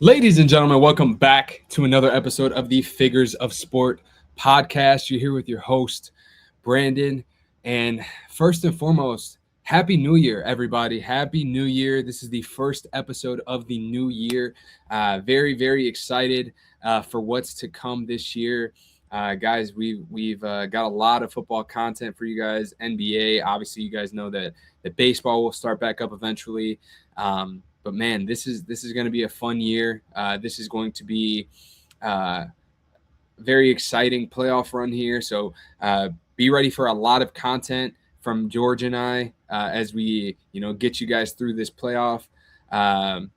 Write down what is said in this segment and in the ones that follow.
Ladies and gentlemen, welcome back to another episode of the Figures of Sport podcast. You're here with your host, Brandon. And first and foremost, Happy New Year, everybody. Happy New Year. This is the first episode of the new year. Very excited for what's to come this year. Guys, we've got a lot of football content for you guys. NBA, obviously, you guys know that baseball will start back up eventually. But man, this is going to be a fun year. This is going to be very exciting playoff run here. So be ready for a lot of content from George and I as we get you guys through this playoff. For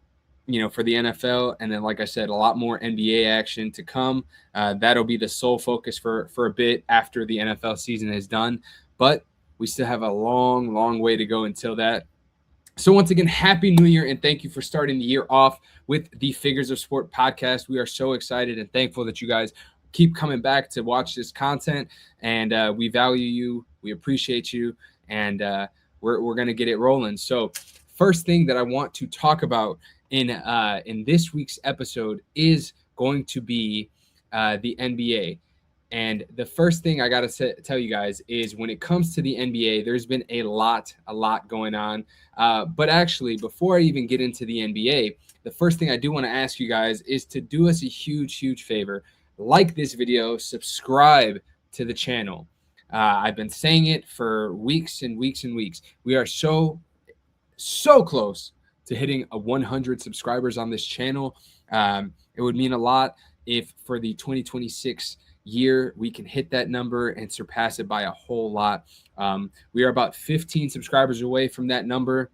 the NFL, and then like I said, a lot more NBA action to come. That'll be the sole focus for a bit after the NFL season is done. But we still have a long way to go until that. So once again, Happy New Year, and thank you for starting the year off with the Figures of Sport podcast. We are so excited and thankful that you guys keep coming back to watch this content, and we value you, we appreciate you, and we're going to get it rolling. So first thing that I want to talk about in this week's episode is going to be the NBA. And the first thing I got to tell you guys is when it comes to the NBA, there's been a lot going on. But actually, before I even get into the NBA, the first thing I do want to ask you guys is to do us a huge favor. Like this video, subscribe to the channel. I've been saying it for weeks and weeks. We are so close to hitting 100 subscribers on this channel. It would mean a lot if for the 2026 year we can hit that number and surpass it by a whole lot. We are about 15 subscribers away from that number,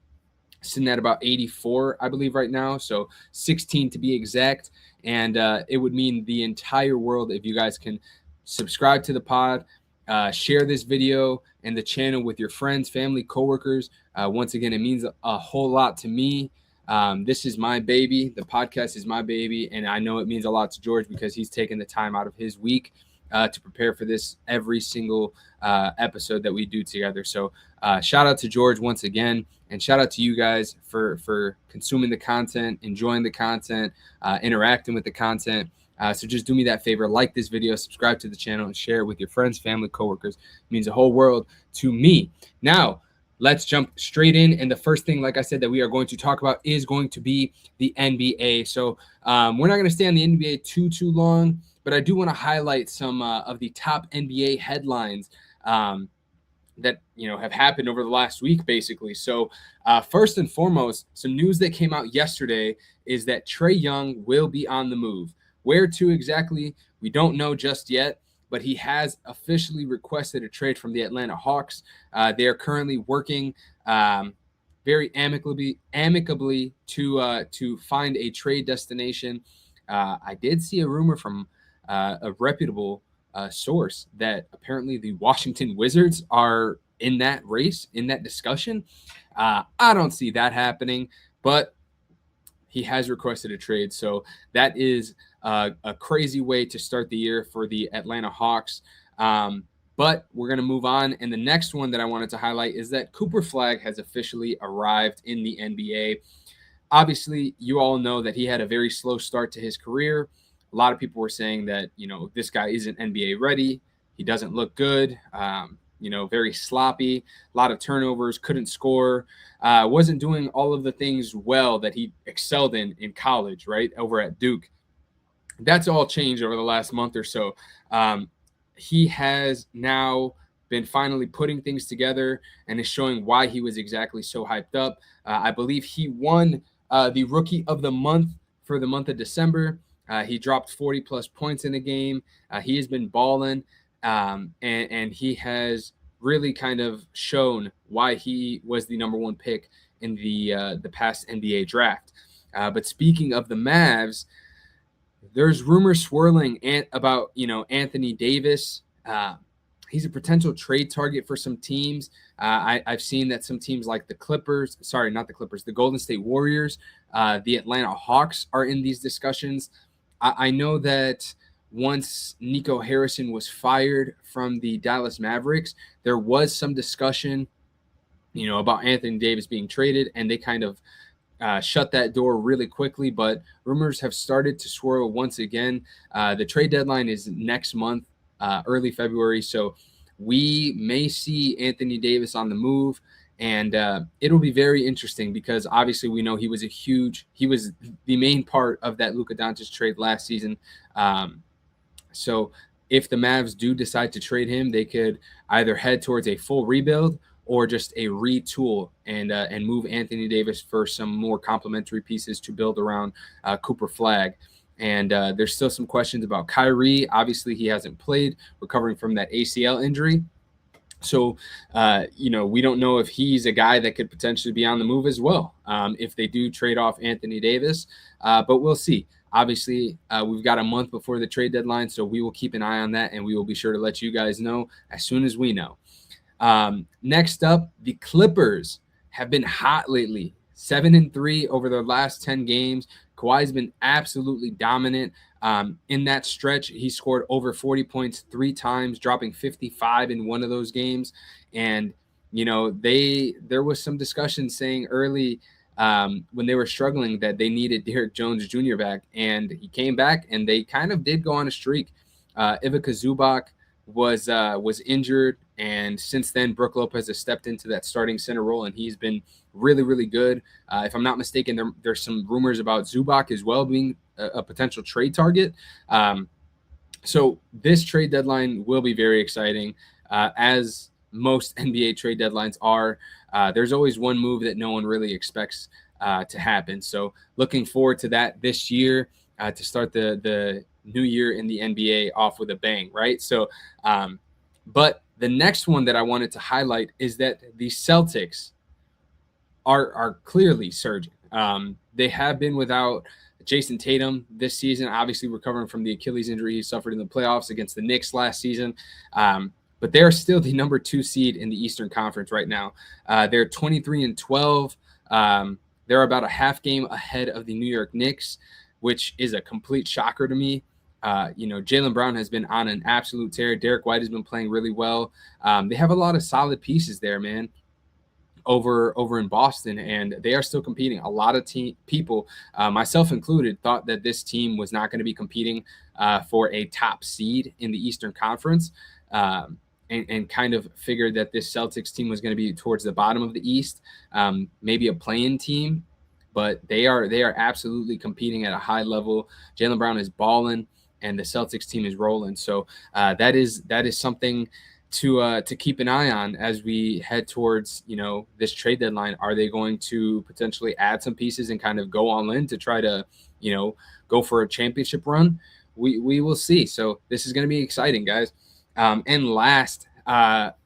sitting at about 84 I believe right now, so 16 to be exact. And it would mean the entire world if you guys can subscribe to the pod, share this video and the channel with your friends, family, coworkers. Once again, it means a whole lot to me. This is my baby. The podcast is my baby. And I know it means a lot to George because he's taken the time out of his week to prepare for this every single episode that we do together. So shout out to George once again. And shout out to you guys for consuming the content, enjoying the content, interacting with the content. So just do me that favor, like this video, subscribe to the channel, and share it with your friends, family, coworkers. It means the whole world to me. Now, let's jump straight in. And the first thing, like I said, that we are going to talk about is going to be the NBA. So we're not going to stay on the NBA too long, but I do want to highlight some of the top NBA headlines that have happened over the last week, basically. So first and foremost, some news that came out yesterday is that Trae Young will be on the move. Where to exactly, we don't know just yet, but he has officially requested a trade from the Atlanta Hawks. They are currently working very amicably to find a trade destination. I did see a rumor from a reputable source that apparently the Washington Wizards are in that race, in that discussion. I don't see that happening, but he has requested a trade. So that is a crazy way to start the year for the Atlanta Hawks. But we're going to move on. And the next one that I wanted to highlight is that Cooper Flagg has officially arrived in the NBA. Obviously, you all know that he had a very slow start to his career. A lot of people were saying that, this guy isn't NBA ready. He doesn't look good. Very sloppy, a lot of turnovers, couldn't score, wasn't doing all of the things well that he excelled in college, right, over at Duke. That's all changed over the last month or so. He has now been finally putting things together and is showing why he was exactly so hyped up. I believe he won the Rookie of the Month for the month of December. He dropped 40-plus points in the game. He has been balling, and he has really kind of shown why he was the number one pick in the past NBA draft. But speaking of the Mavs, there's rumors swirling about Anthony Davis. He's a potential trade target for some teams. I've seen that some teams like the Golden State Warriors, the Atlanta Hawks are in these discussions. I know that once Nico Harrison was fired from the Dallas Mavericks, there was some discussion, about Anthony Davis being traded, and they kind of shut that door really quickly, but rumors have started to swirl once again. The trade deadline is next month, early February, so we may see Anthony Davis on the move, and it'll be very interesting because obviously we know he was the main part of that Luka Doncic trade last season. So if the Mavs do decide to trade him, they could either head towards a full rebuild or just a retool and move Anthony Davis for some more complementary pieces to build around Cooper Flagg. And there's still some questions about Kyrie. Obviously, he hasn't played, recovering from that ACL injury. So, we don't know if he's a guy that could potentially be on the move as well if they do trade off Anthony Davis. But we'll see. Obviously, we've got a month before the trade deadline, so we will keep an eye on that, and we will be sure to let you guys know as soon as we know. Next up, the Clippers have been hot lately. 7-3 over their last 10 games. Kawhi's been absolutely dominant. In that stretch, he scored over 40 points 3 times, dropping 55 in one of those games. And, there was some discussion saying early when they were struggling that they needed Derrick Jones Jr. back. And he came back, and they kind of did go on a streak. Ivica Zubac was injured, and since then Brook Lopez has stepped into that starting center role, and he's been really, really good. If I'm not mistaken, there's some rumors about Zubac as well being a potential trade target. So this trade deadline will be very exciting, as most NBA trade deadlines are. There's always one move that no one really expects to happen. So looking forward to that this year to start the new year in the NBA off with a bang, right? So, but the next one that I wanted to highlight is that the Celtics are clearly surging. They have been without Jason Tatum this season, obviously recovering from the Achilles injury he suffered in the playoffs against the Knicks last season. But they're still the number 2 seed in the Eastern Conference right now. They're 23-12. They're about a half game ahead of the New York Knicks, which is a complete shocker to me. Jaylen Brown has been on an absolute tear. Derek White has been playing really well. They have a lot of solid pieces there, man, over in Boston, and they are still competing. A lot of people, myself included, thought that this team was not going to be competing for a top seed in the Eastern Conference, and kind of figured that this Celtics team was going to be towards the bottom of the East, maybe a play-in team, but they are absolutely competing at a high level. Jaylen Brown is balling, and the Celtics team is rolling. So that is something to keep an eye on as we head towards this trade deadline. Are they going to potentially add some pieces and kind of go all in to try to go for a championship run? We will see. So this is going to be exciting, guys. And last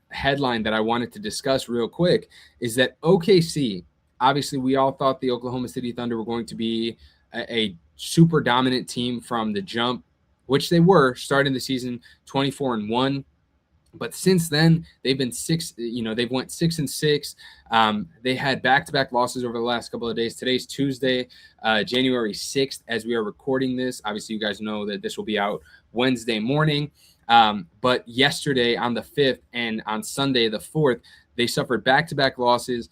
headline that I wanted to discuss real quick is that OKC. Obviously, we all thought the Oklahoma City Thunder were going to be a super dominant team from the jump, which they were starting the season 24-1. But since then, they've been they've went 6-6. They had back-to-back losses over the last couple of days. Today's Tuesday, January 6th, as we are recording this. Obviously, you guys know that this will be out Wednesday morning. But yesterday on the 5th and on Sunday, the 4th, they suffered back-to-back losses.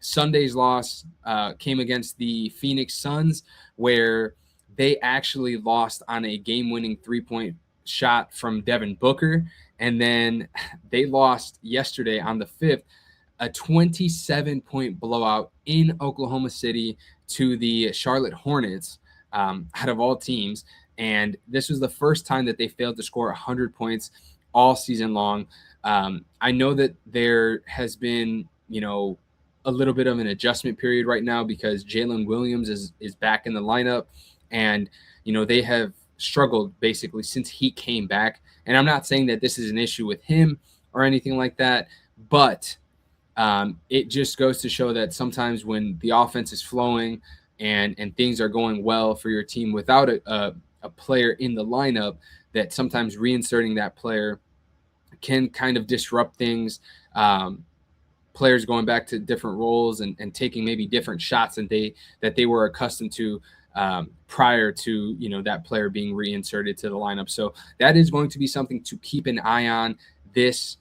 Sunday's loss came against the Phoenix Suns, where they actually lost on a game-winning 3-point shot from Devin Booker. And then they lost yesterday on the 5th, a 27-point blowout in Oklahoma City to the Charlotte Hornets, out of all teams. And this was the first time that they failed to score 100 points all season long. I know that there has been, a little bit of an adjustment period right now because Jalen Williams is back in the lineup. And, they have struggled basically since he came back. And I'm not saying that this is an issue with him or anything like that, but it just goes to show that sometimes when the offense is flowing and things are going well for your team without a player in the lineup, that sometimes reinserting that player can kind of disrupt things. Players going back to different roles and taking maybe different shots that they were accustomed to prior to that player being reinserted to the lineup. So that is going to be something to keep an eye on this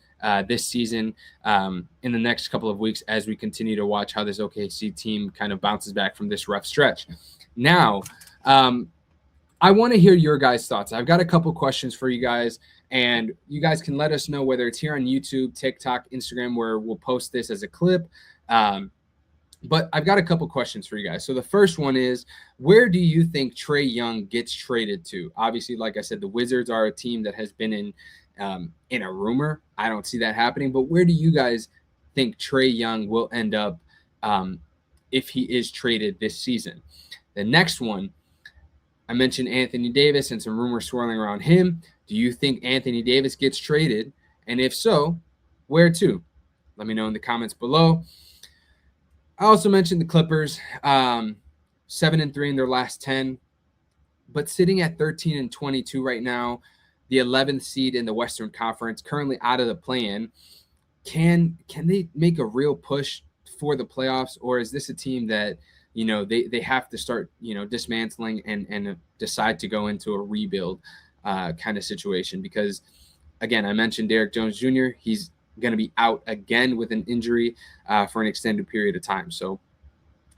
this season in the next couple of weeks as we continue to watch how this OKC team kind of bounces back from this rough stretch. Now, I want to hear your guys' thoughts. I've got a couple questions for you guys, and you guys can let us know whether it's here on YouTube, TikTok, Instagram, where we'll post this as a clip. But I've got a couple questions for you guys. So the first one is, where do you think Trae Young gets traded to? Obviously, like I said, the Wizards are a team that has been in a rumor. I don't see that happening. But where do you guys think Trae Young will end up if he is traded this season? The next one, I mentioned Anthony Davis and some rumors swirling around him. Do you think Anthony Davis gets traded? And if so, where to? Let me know in the comments below. I also mentioned the Clippers, 7-3 in their last 10, but sitting at 13-22 right now, the 11th seed in the Western Conference, currently out of the play-in. Can they make a real push for the playoffs, or is this a team that they have to start dismantling and decide to go into a rebuild kind of situation? Because again, I mentioned Derrick Jones Jr. He's going to be out again with an injury for an extended period of time. So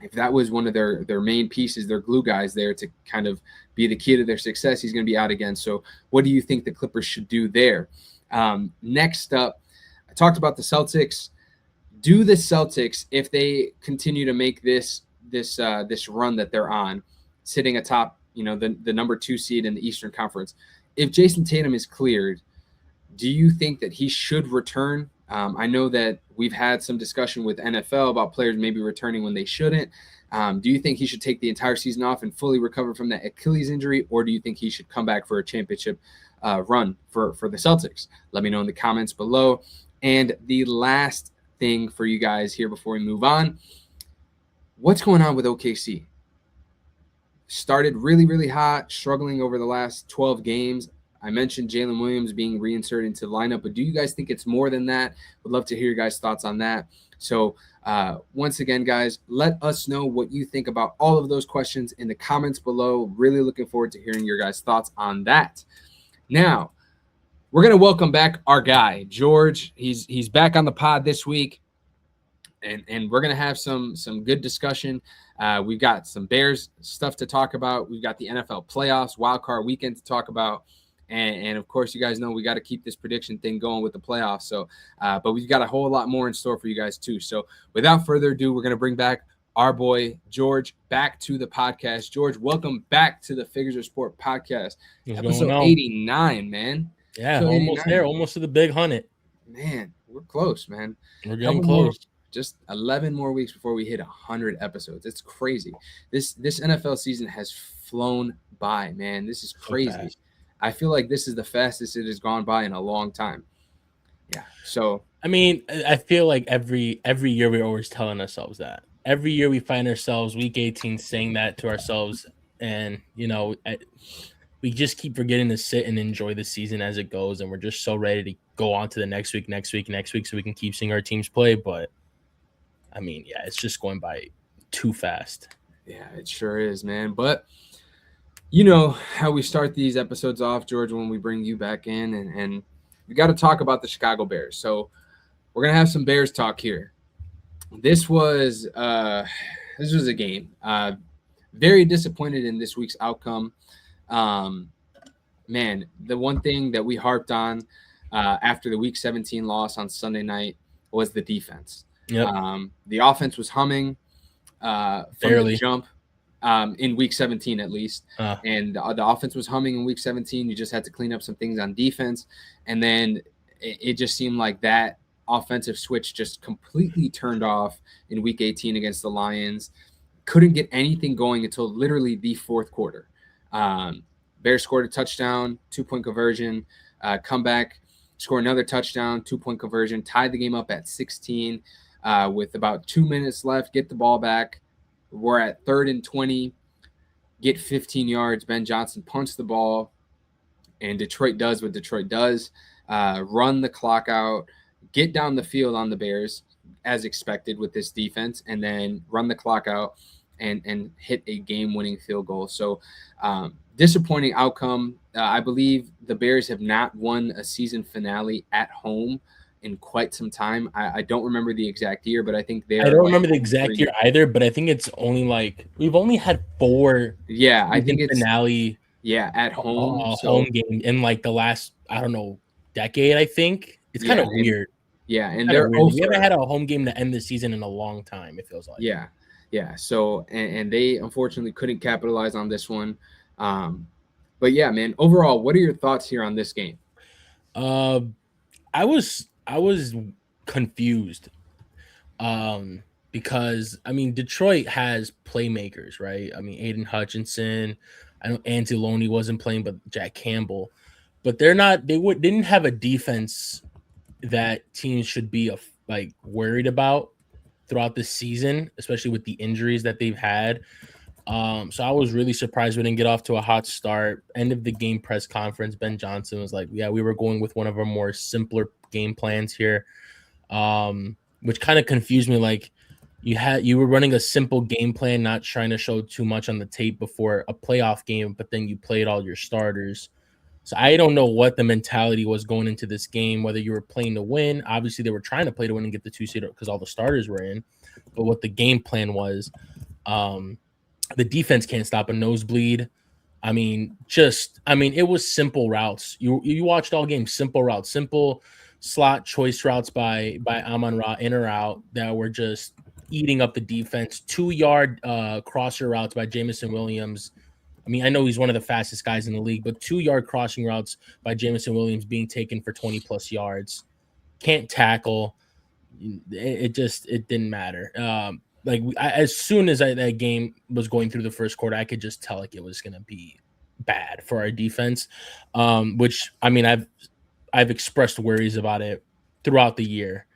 if that was one of their main pieces, their glue guys there to kind of be the key to their success, he's going to be out again. So what do you think the Clippers should do there? Next up, I talked about the Celtics. Do the Celtics, if they continue to make this run that they're on, sitting atop the number 2 seed in the Eastern Conference, if Jason Tatum is cleared, do you think that he should return? I know that we've had some discussion with NFL about players maybe returning when they shouldn't. Do you think he should take the entire season off and fully recover from that Achilles injury, or do you think he should come back for a championship run for the Celtics? Let me know in the comments below. And the last thing for you guys here before we move on, what's going on with OKC? Started really, really hot, struggling over the last 12 games. I mentioned Jalen Williams being reinserted into the lineup, but do you guys think it's more than that? Would love to hear your guys' thoughts on that. So once again, guys, let us know what you think about all of those questions in the comments below. Really looking forward to hearing your guys' thoughts on that. Now, we're going to welcome back our guy, George. He's back on the pod this week, and we're going to have some good discussion. We've got some Bears stuff to talk about. We've got the NFL playoffs, wild card weekend to talk about. And of course, you guys know we got to keep this prediction thing going with the playoffs. So, but we've got a whole lot more in store for you guys too. So without further ado, we're going to bring back our boy, George, back to the podcast. George, welcome back to the Figures of Sport podcast. What's episode 89, man. Yeah, almost 89. There, almost to the big 100. Man, we're close, man. We're getting close. Just 11 more weeks before we hit 100 episodes. It's crazy. This NFL season has flown by, man. This is crazy. So I feel like this is the fastest it has gone by in a long time. Yeah. So I mean, I feel like every year we're always telling ourselves that. Every year we find ourselves week 18 saying that to ourselves, and we just keep forgetting to sit and enjoy the season as it goes, and we're just so ready to go on to the next week, so we can keep seeing our teams play. But I mean, yeah, it's just going by too fast. Yeah, it sure is, man. But you know how we start these episodes off, George, when we bring you back in, and we got to talk about the Chicago Bears. So we're going to have some Bears talk here. This was a game. Very disappointed in this week's outcome. Man, the one thing that we harped on after the Week 17 loss on Sunday night was the defense. Yep. The offense was humming from the jump. In Week 17 at least. And the offense was humming in Week 17. You just had to clean up some things on defense. And then it just seemed like that offensive switch just completely turned off in Week 18 against the Lions. Couldn't get anything going until literally the fourth quarter. Bears scored a touchdown, 2-point conversion, come back, score another touchdown, 2-point conversion, tied the game up at 16 with about 2 minutes left, get the ball back. We're at 3rd and 20, get 15 yards. Ben Johnson punts the ball, and Detroit does what Detroit does, run the clock out, get down the field on the Bears as expected with this defense, and then run the clock out and hit a game-winning field goal. So disappointing outcome. I believe the Bears have not won a season finale at home in quite some time. I don't remember the exact year, but I think I they're don't like remember the over exact 3 year years. either, but I think it's only like we've only had 4 Yeah, I season think it's finale at home. home So game in like the last, I don't know, decade. I think it's kind yeah, of weird. and Kind of they're weird. We haven't over. had a home game to end the season in a long time. It feels like. Yeah, yeah. So and they unfortunately couldn't capitalize on this one. Um, but yeah, man. Overall, what are your thoughts here on this game? Uh, I was confused. Because I mean Detroit has playmakers, right? I mean Aiden Hutchinson. I know Anzalone wasn't playing, but Jack Campbell. But they're not. Didn't have a defense that teams should be like worried about throughout the season, especially with the injuries that they've had. So I was really surprised we didn't get off to a hot start. End of the game press conference, Ben Johnson was like, "Yeah, we were going with one of our more simpler game plans here," which kind of confused me. Like you were running a simple game plan, not trying to show too much on the tape before a playoff game, but then you played all your starters. So I don't know what the mentality was going into this game, whether you were playing to win. Obviously, they were trying to play to win and get the 2 seed because all the starters were in, but what the game plan was. Um, the defense can't stop a nosebleed. It was simple routes. You watched all game, simple routes, simple slot choice routes by Amon Ra in or out that were just eating up the defense. 2 yard crosser routes by Jamison Williams. I mean, I know he's one of the fastest guys in the league, but 2 yard crossing routes by Jamison Williams being taken for 20 plus yards. Can't tackle. It didn't matter. As soon as that game was going through the first quarter, I could just tell like it was going to be bad for our defense. Which I mean, I've expressed worries about it throughout the year.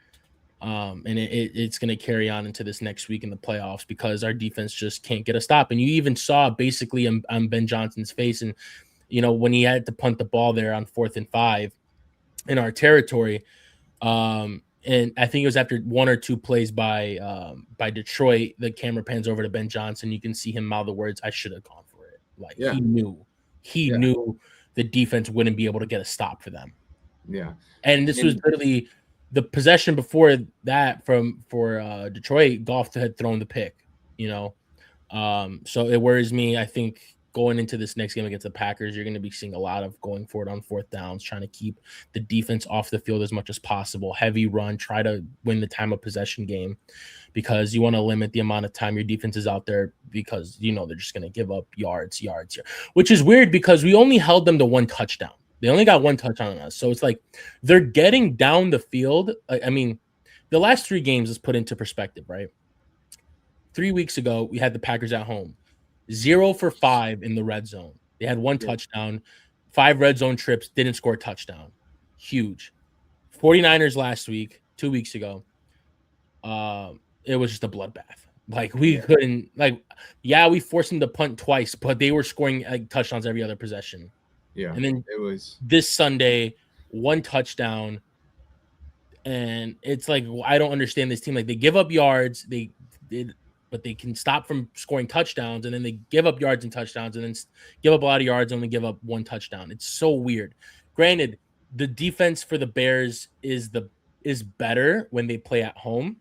And it's going to carry on into this next week in the playoffs because our defense just can't get a stop. And you even saw basically on Ben Johnson's face, and when he had to punt the ball there on 4th and 5 in our territory. And I think it was after 1 or 2 plays by Detroit, the camera pans over to Ben Johnson. You can see him mouth the words, "I should have gone for it." Like Yeah, he yeah, knew the defense wouldn't be able to get a stop for them. yeah. And this was And literally the possession before that for Detroit. Goff had thrown the pick, you know. So it worries me. I think going into this next game against the Packers, you're going to be seeing a lot of going for it on 4th downs, trying to keep the defense off the field as much as possible. Heavy run, try to win the time of possession game because you want to limit the amount of time your defense is out there because they're just going to give up yards, which is weird because we only held them to 1 touchdown. They only got 1 touchdown on us. So it's like they're getting down the field. I mean, the last 3 games is put into perspective, right? 3 weeks ago, we had the Packers at home. 0 for 5 in the red zone. They had 1 yeah, touchdown, 5 red zone trips, didn't score a touchdown. Huge. 49ers last week, 2 weeks ago. It was just a bloodbath. Like we yeah, couldn't we forced them to punt twice, but they were scoring like touchdowns every other possession. yeah. And then It was this Sunday, 1 touchdown. And it's like I don't understand this team. Like they give up yards, but they can stop from scoring touchdowns, and then they give up yards and touchdowns, and then give up a lot of yards and only give up 1 touchdown. It's so weird. Granted, the defense for the Bears is better when they play at home.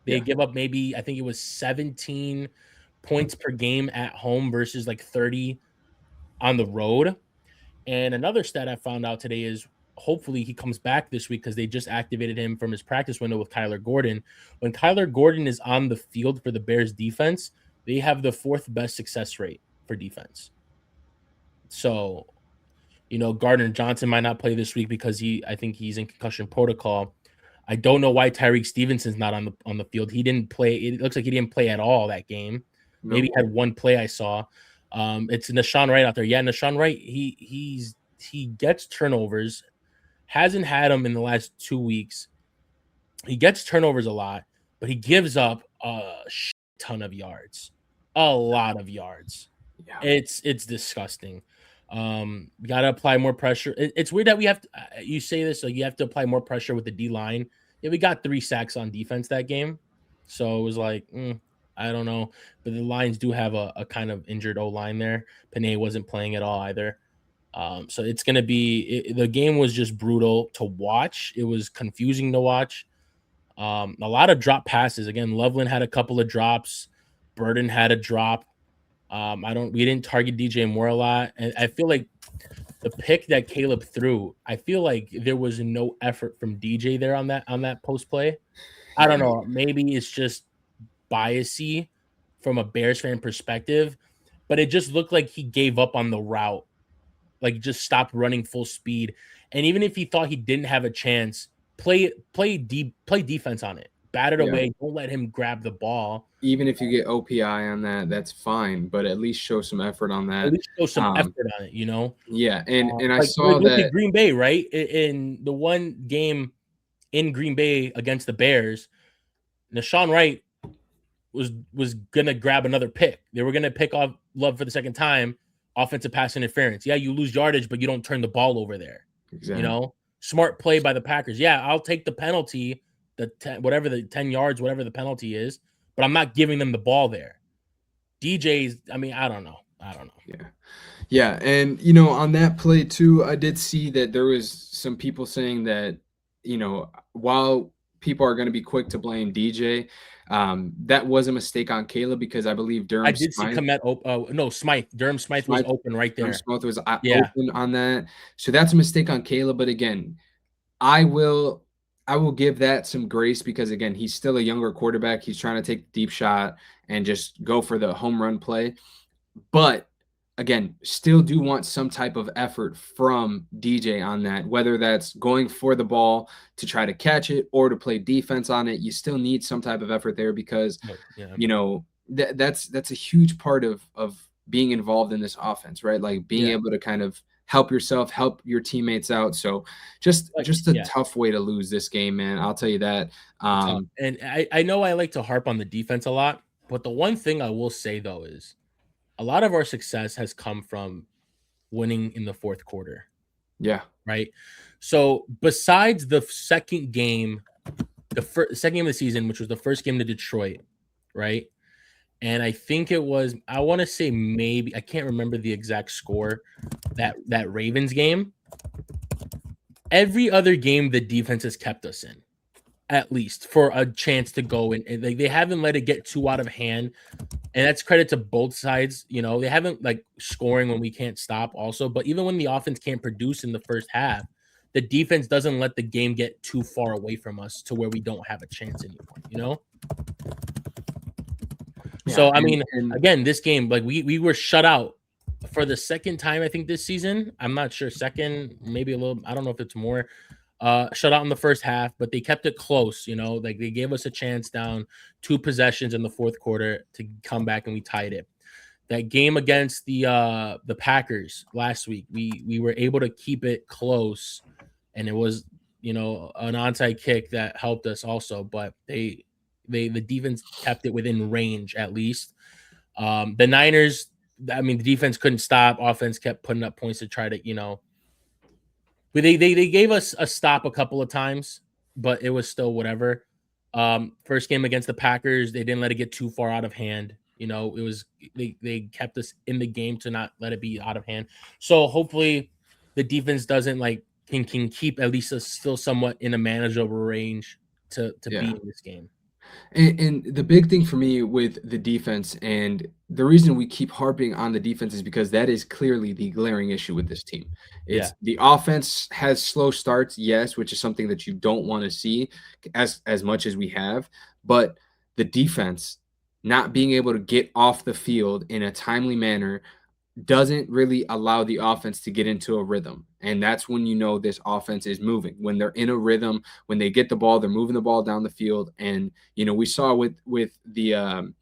They yeah, give up maybe I think it was 17 points per game at home versus like 30 on the road. And another stat I found out today is hopefully he comes back this week because they just activated him from his practice window with Kyler Gordon. When Kyler Gordon is on the field for the Bears defense, they have the 4th best success rate for defense. So, Gardner Johnson might not play this week because I think he's in concussion protocol. I don't know why Tyreek Stevenson's not on the field. He didn't play. It looks like he didn't play at all that game. no, Maybe he had 1 play I saw. It's Nashawn Wright out there. Yeah, Nashawn Wright. He gets turnovers. Hasn't had them in the last 2 weeks. He gets turnovers a lot, but he gives up a ton of yards, a lot of yards. yeah, It's disgusting. We got to apply more pressure. It's weird that we have to, you say this, so you have to apply more pressure with the D line. Yeah, we got 3 sacks on defense that game, so it was like I don't know, but the Lions do have a kind of injured O line there. Panay wasn't playing at all either. So it's going to be the game was just brutal to watch. It was confusing to watch. A lot of drop passes. Again, Loveland had a couple of drops. Burden had a drop. We didn't target DJ Moore a lot. And I feel like the pick that Caleb threw, I feel like there was no effort from DJ there on that post play. I don't Yeah. know. Maybe it's just biasy from a Bears fan perspective, but it just looked like he gave up on the route, like just stopped running full speed. And even if he thought he didn't have a chance, play defense on it, bat it Yeah. away. Don't let him grab the ball. Even if you get OPI on that, that's fine, but at least show some effort on At that. least show some effort on it, Yeah, and I Like saw look at that. Green Bay, right? In the one game in Green Bay against the Bears, Nashawn Wright was gonna grab another pick. They were gonna pick off Love for the second time, offensive pass interference. Yeah, you lose yardage, but you don't turn the ball over there. Exactly. Smart play by the Packers. Yeah, I'll take the penalty, whatever the 10 yards, whatever the penalty is, but I'm not giving them the ball there. DJ's, I mean, I don't know. Yeah. Yeah, and on that play too, I did see that there was some people saying that, while people are going to be quick to blame DJ, that was a mistake on Caleb because I believe I Durham did see Smythe, Komet. No, Smythe. Durham Smythe was open right Durham there. Smythe was Yeah, open on that. So that's a mistake on Caleb, but again, I will I will give that some grace because again, he's still a younger quarterback. He's trying to take the deep shot and just go for the home run play. But again, still do want some type of effort from DJ on that, whether that's going for the ball to try to catch it or to play defense on it. You still need some type of effort there because yeah, that's a huge part of being involved in this offense, right? Like being yeah. able to kind of help yourself, help your teammates out. So just a Yeah. tough way to lose this game, man. I'll tell you that. Tough. And I know I like to harp on the defense a lot, but the one thing I will say though is a lot of our success has come from winning in the fourth quarter, Yeah. right? So besides the second game, second game of the season, which was the first game to Detroit, right? And I think it was, I want to say maybe, I can't remember the exact score, that Ravens game. Every other game the defense has kept us in, at least for a chance to go in. And they haven't let it get too out of hand. And that's credit to both sides. They haven't like scoring when we can't stop also. But even when the offense can't produce in the first half, the defense doesn't let the game get too far away from us to where we don't have a chance anymore. Yeah. So, I mean, again, this game, like we were shut out for the second time, I think, this season. I'm not sure. Second, maybe a little, I don't know if it's more. Shut out in the first half, but they kept it close. Like they gave us a chance down 2 possessions in the fourth quarter to come back and we tied it. That game against the Packers last week, we were able to keep it close, and it was an onside kick that helped us also. But the defense kept it within range at least. The Niners, I mean, the defense couldn't stop. Offense kept putting up points to try to but they gave us a stop a couple of times, but it was still whatever. First game against the Packers, they didn't let it get too far out of hand. It was they kept us in the game to not let it be out of hand. So hopefully the defense doesn't can keep at least still somewhat in a manageable range to be in this game. And the big thing for me with the defense, and the reason we keep harping on the defense is because that is clearly the glaring issue with this team. It's the offense has slow starts, yes, which is something that you don't want to see as much as we have, but the defense not being able to get off the field in a timely manner doesn't really allow the offense to get into a rhythm. And that's when this offense is moving. When they're in a rhythm, when they get the ball, they're moving the ball down the field. And we saw with the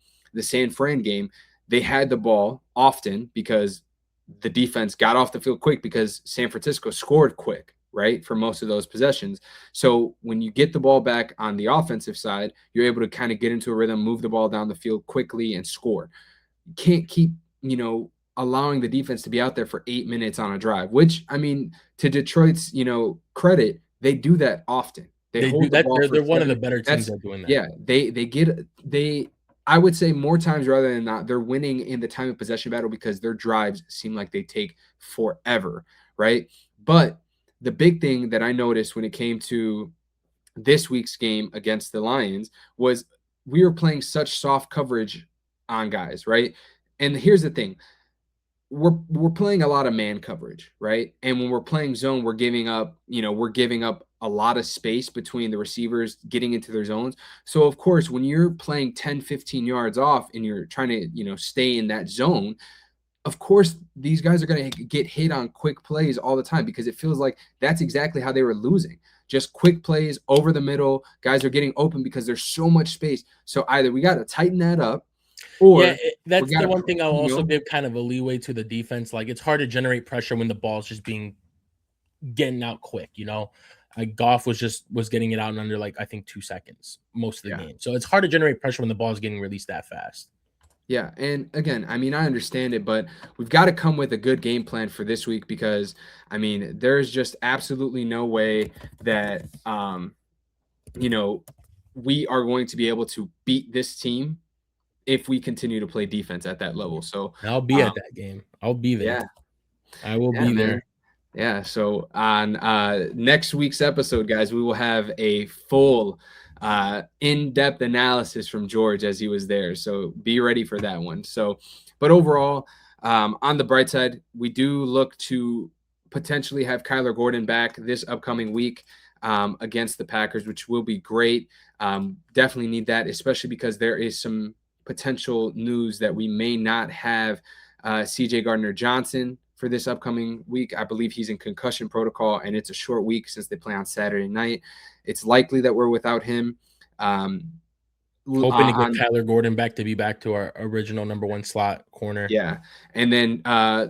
San Fran game, they had the ball often because the defense got off the field quick because San Francisco scored quick, right, for most of those possessions. So when you get the ball back on the offensive side, you're able to kind of get into a rhythm, move the ball down the field quickly and score. You can't keep, allowing the defense to be out there for 8 minutes on a drive, which, I mean, to Detroit's, credit, they do that often. They hold do the that. ball for They're one of the 7. better teams at doing that. Yeah, they I would say more times rather than not, they're winning in the time of possession battle because their drives seem like they take forever, right? But the big thing that I noticed when it came to this week's game against the Lions was we were playing such soft coverage on guys, right? And here's the thing. We're playing a lot of man coverage, right? And when we're playing zone, we're giving up a lot of space between the receivers getting into their zones. So of course, when you're playing 10, 15 yards off and you're trying to, stay in that zone, of course, these guys are going to get hit on quick plays all the time because it feels like that's exactly how they were losing. Just quick plays over the middle. Guys are getting open because there's so much space. So either we got to tighten that up Yeah, or we that's got the to, one thing I'll also give kind of a leeway to the defense. Like it's hard to generate pressure when the ball's just being getting out quick. Goff was getting it out in under like I think 2 seconds most of the yeah. game. So it's hard to generate pressure when the ball is getting released that fast. Yeah, and again, I mean, I understand it, but we've got to come with a good game plan for this week because, I mean, there's just absolutely no way that, you know, we are going to be able to beat this team if we continue to play defense at that level. So, And I'll be um, at that game. I'll be there. yeah, I will yeah, be man. there. Yeah, so on next week's episode, guys, we will have a full in-depth analysis from George as he was there. So be ready for that one. So, but overall, on the bright side, we do look to potentially have Kyler Gordon back this upcoming week against the Packers, which will be great. Definitely need that, especially because there is some potential news that we may not have CJ Gardner-Johnson for this upcoming week. I believe he's in concussion protocol, and it's a short week since they play on Saturday night. It's likely that we're without him. Hoping to get Kyler Gordon back to be back to our original number one slot corner. Yeah. And then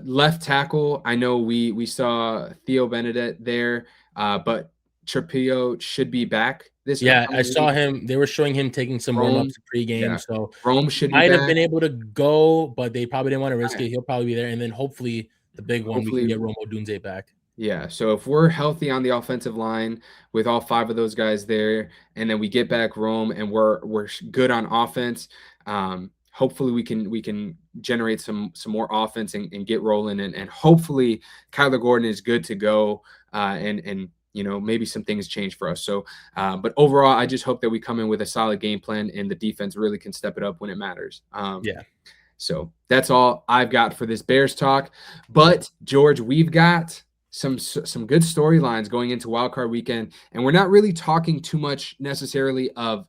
left tackle, I know we saw Theo Benedette there, but Trapillo should be back this Yeah, I upcoming saw week. him. They were showing him taking some Rome, warm-ups pregame, yeah. so Rome he should be might have back. been able to go, but they probably didn't want to risk Right. it. He'll probably be there, and then hopefully the big one, we can Hopefully, get Romo Dunze back. yeah. So if we're healthy on the offensive line with all five of those guys there, and then we get back Rome and we're good on offense, hopefully we can generate some more offense and get rolling, and hopefully Kyler Gordon is good to go, and maybe some things change for us. So, but overall, I just hope that we come in with a solid game plan and the defense really can step it up when it matters. Yeah. So that's all I've got for this Bears talk. But George, we've got some good storylines going into wildcard weekend, and we're not really talking too much necessarily of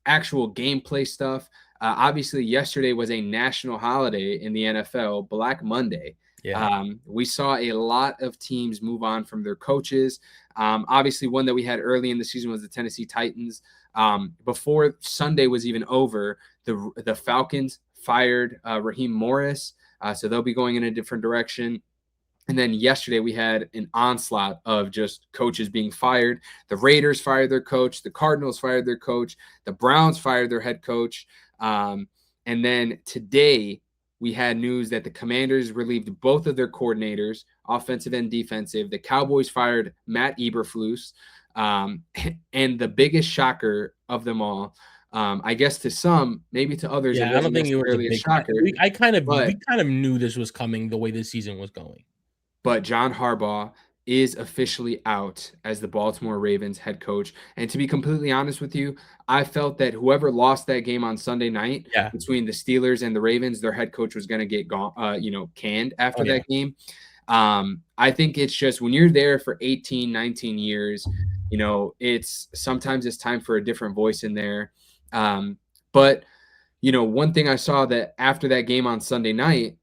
actual gameplay stuff. Obviously, yesterday was a national holiday in the NFL, Black Monday. Yeah. We saw a lot of teams move on from their coaches. Obviously, one that we had early in the season was the Tennessee Titans. Before Sunday was even over, the Falcons fired Raheem Morris, so they'll be going in a different direction. And then yesterday we had an onslaught of just coaches being fired. The Raiders fired their coach. The Cardinals fired their coach. The Browns fired their head coach. And then today we had news that the Commanders relieved both of their coordinators, offensive and defensive. The Cowboys fired Matt Eberflus. And the biggest shocker of them all, I guess to some, maybe to others, it Yeah, I don't wasn't think it was a necessarily a big. shocker. We But kind of knew this was coming the way this season was going. But John Harbaugh is officially out as the Baltimore Ravens head coach. And to be completely honest with you, I felt that whoever lost that game on Sunday night Yeah. between the Steelers and the Ravens, their head coach was going to get canned after Oh, yeah. that game. I think it's just when you're there for 18, 19 years, sometimes it's time for a different voice in there. But one thing I saw that after that game on Sunday night,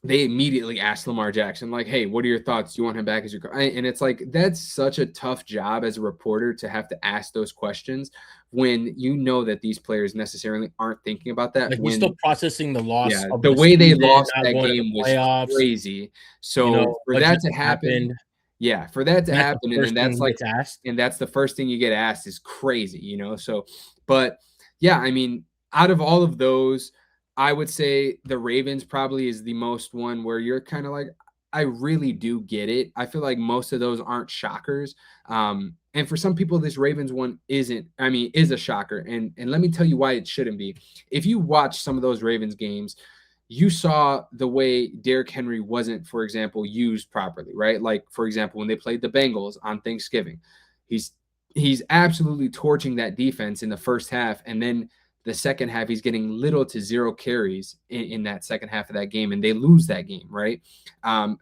they immediately asked Lamar Jackson, like, hey, what are your thoughts? Do you want him back as your coach? And it's like, that's such a tough job as a reporter to have to ask those questions when you know that these players necessarily aren't thinking about that. Like he's still processing the loss Yeah, of the the way they season, lost not that going to the game was playoffs. crazy. So for what that just to happen, happened. yeah, for that to That's the happen, and then first thing that's he like, gets asked. and that's the first thing you get asked is crazy, So, but yeah, I mean, out of all of those, I would say the Ravens probably is the most one where you're kind of like, I really do get it. I feel like most of those aren't shockers. And for some people, this Ravens one isn't, I mean, is a shocker. And let me tell you why it shouldn't be. If you watch some of those Ravens games, you saw the way Derrick Henry wasn't, for example, used properly, right? Like, for example, when they played the Bengals on Thanksgiving, he's he's absolutely torching that defense in the first half, and then the second half he's getting little to zero carries in that second half of that game, and they lose that game, right?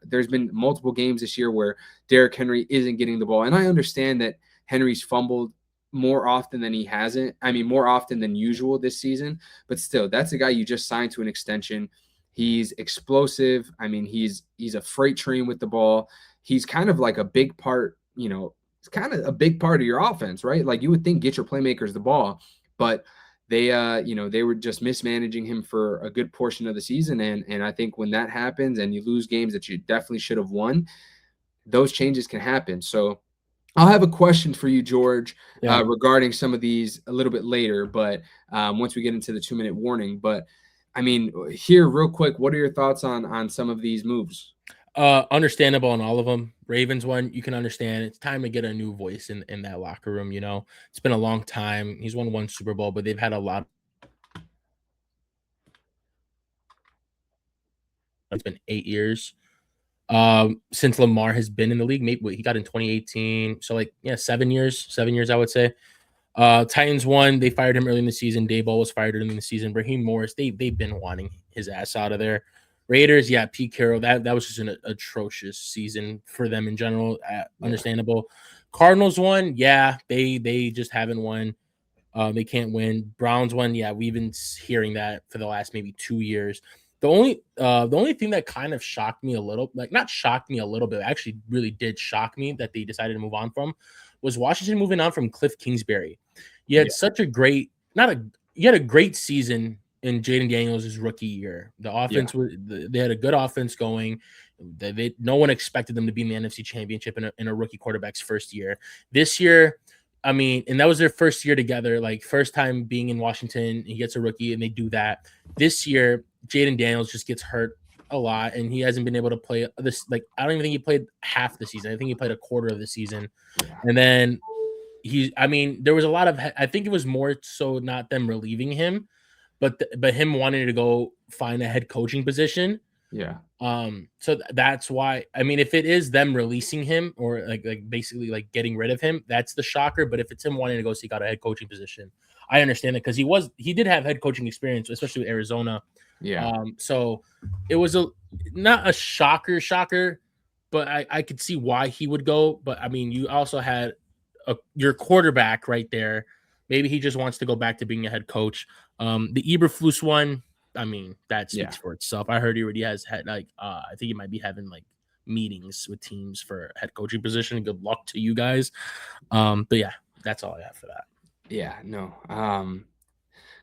There's been multiple games this year where Derrick Henry isn't getting the ball, and I understand that Henry's fumbled more often than he hasn't. I mean, more often than usual this season, but still, that's a guy you just signed to an extension. He's explosive. I mean, he's a freight train with the ball. He's kind of like a big part, it's kind of a big part of your offense, right? Like you would think get your playmakers the ball, but they were just mismanaging him for a good portion of the season. And I think when that happens and you lose games that you definitely should have won, those changes can happen. So I'll have a question for you, George, regarding some of these a little bit later, but once we get into the 2-minute warning. But I mean, here real quick, what are your thoughts on some of these moves? Understandable on all of them. Ravens one, you can understand. It's time to get a new voice in that locker room. It's been a long time. He's won one Super Bowl, but they've had a lot. It's been 8 years since Lamar has been in the league. Maybe he got in 2018, so 7 years, I would say. Titans won. They fired him early in the season. Daboll was fired early in the season. Raheem Morris, they've been wanting his ass out of there. Raiders, Pete Carroll, that was just an atrocious season for them in general. Understandable. Cardinals won. They just haven't won. They can't win. Browns won. We've been hearing that for the last maybe 2 years. The only thing that kind of shocked me a little, like not shocked me a little bit, actually really did shock me that they decided to move on from, was Washington moving on from Cliff Kingsbury. You had you had a great season in Jaden Daniels' rookie year. The offense they had a good offense going. No one expected them to be in the NFC Championship in a rookie quarterback's first year. This year, I mean, and that was their first year together, like first time being in Washington. He gets a rookie and they do that. This year, Jaden Daniels just gets hurt a lot and he hasn't been able to play this. Like, I don't even think he played half the season. I think he played a quarter of the season. And then there was a lot of, I think it was more so not them relieving him, but him wanting to go find a head coaching position. So that's why, I mean, if it is them releasing him or like basically like getting rid of him, that's the shocker. But if it's him wanting to go seek out a head coaching position, I understand it because he did have head coaching experience, especially with Arizona. So it was not a shocker, but I could see why he would go. But I mean, you also had your quarterback right there. Maybe he just wants to go back to being a head coach. The Eberflus one, I mean, that speaks for itself. I heard he already has had I think he might be having like meetings with teams for head coaching position. Good luck to you guys. But that's all I have for that.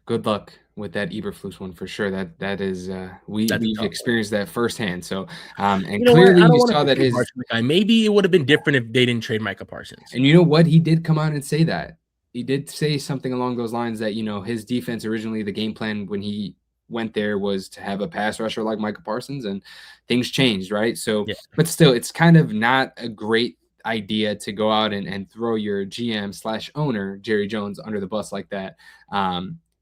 Good luck with that Eberflus one for sure. That is we've experienced that firsthand. So and clearly you saw that his maybe it would have been different if they didn't trade Micah Parsons. And you know what? He did come out and say that. He did say something along those lines that, his defense originally, the game plan when he went there was to have a pass rusher like Micah Parsons, and things changed, right? So, but still, it's kind of not a great idea to go out and throw your GM/owner, Jerry Jones, under the bus like that.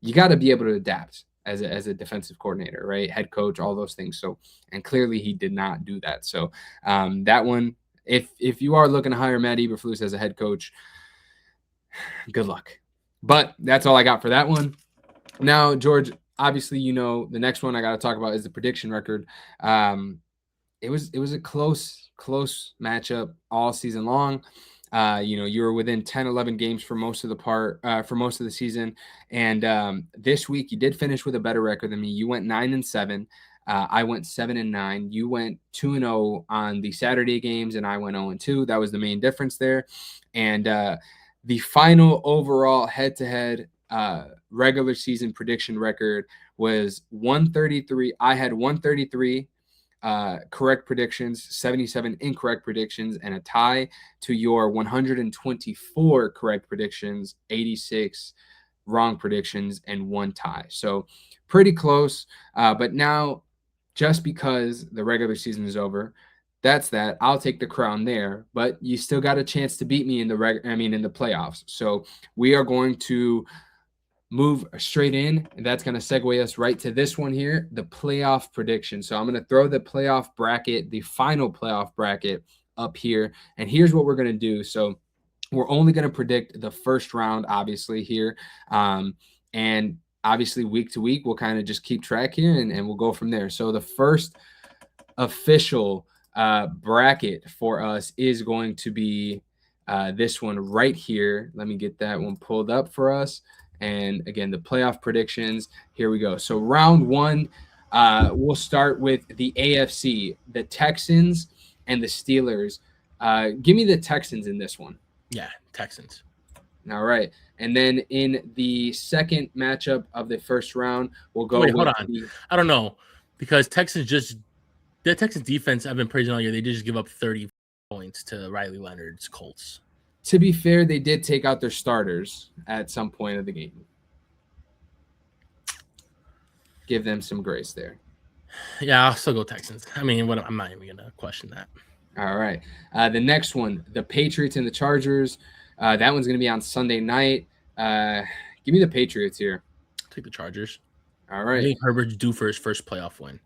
You got to be able to adapt as a defensive coordinator, right? Head coach, all those things. So, and clearly he did not do that. So that one, if you are looking to hire Matt Eberflus as a head coach, good luck. But that's all I got for that one. Now, George, obviously, the next one I got to talk about is the prediction record. It was a close matchup all season long. You were within 10, 11 games for most of the season. And this week you did finish with a better record than me. You went 9-7. I went 7-9. You went 2-0 on the Saturday games, and I went 0-2. That was the main difference there. And the final overall head-to-head regular season prediction record was 133. I had 133 correct predictions, 77 incorrect predictions, and a tie to your 124 correct predictions, 86 wrong predictions, and one tie. So pretty close. But now, just because the regular season is over, that's that. I'll take the crown there, but you still got a chance to beat me in the playoffs. So we are going to move straight in, and that's going to segue us right to this one here, the playoff prediction. So I'm going to throw the playoff bracket, the final playoff bracket up here, and here's what we're going to do. So we're only going to predict the first round, obviously, here. And obviously, week to week, we'll kind of just keep track here and we'll go from there. So the first official bracket for us is going to be this one right here. Let me get that one pulled up for us. And again, the playoff predictions. Here we go. So round one, we'll start with the AFC, the Texans and the Steelers. Give me the Texans in this one. Yeah, Texans. All right. And then in the second matchup of the first round, we'll go Wait, hold on. I don't know, because the Texans defense I've been praising all year. They just give up 30 points to Riley Leonard's Colts. To be fair, they did take out their starters at some point of the game. Give them some grace there. Yeah, I'll still go Texans. I mean, I'm not even going to question that. All right. The next one, the Patriots and the Chargers. That one's going to be on Sunday night. Give me the Patriots here. Take the Chargers. All right. I think Herbert's due for his first playoff win.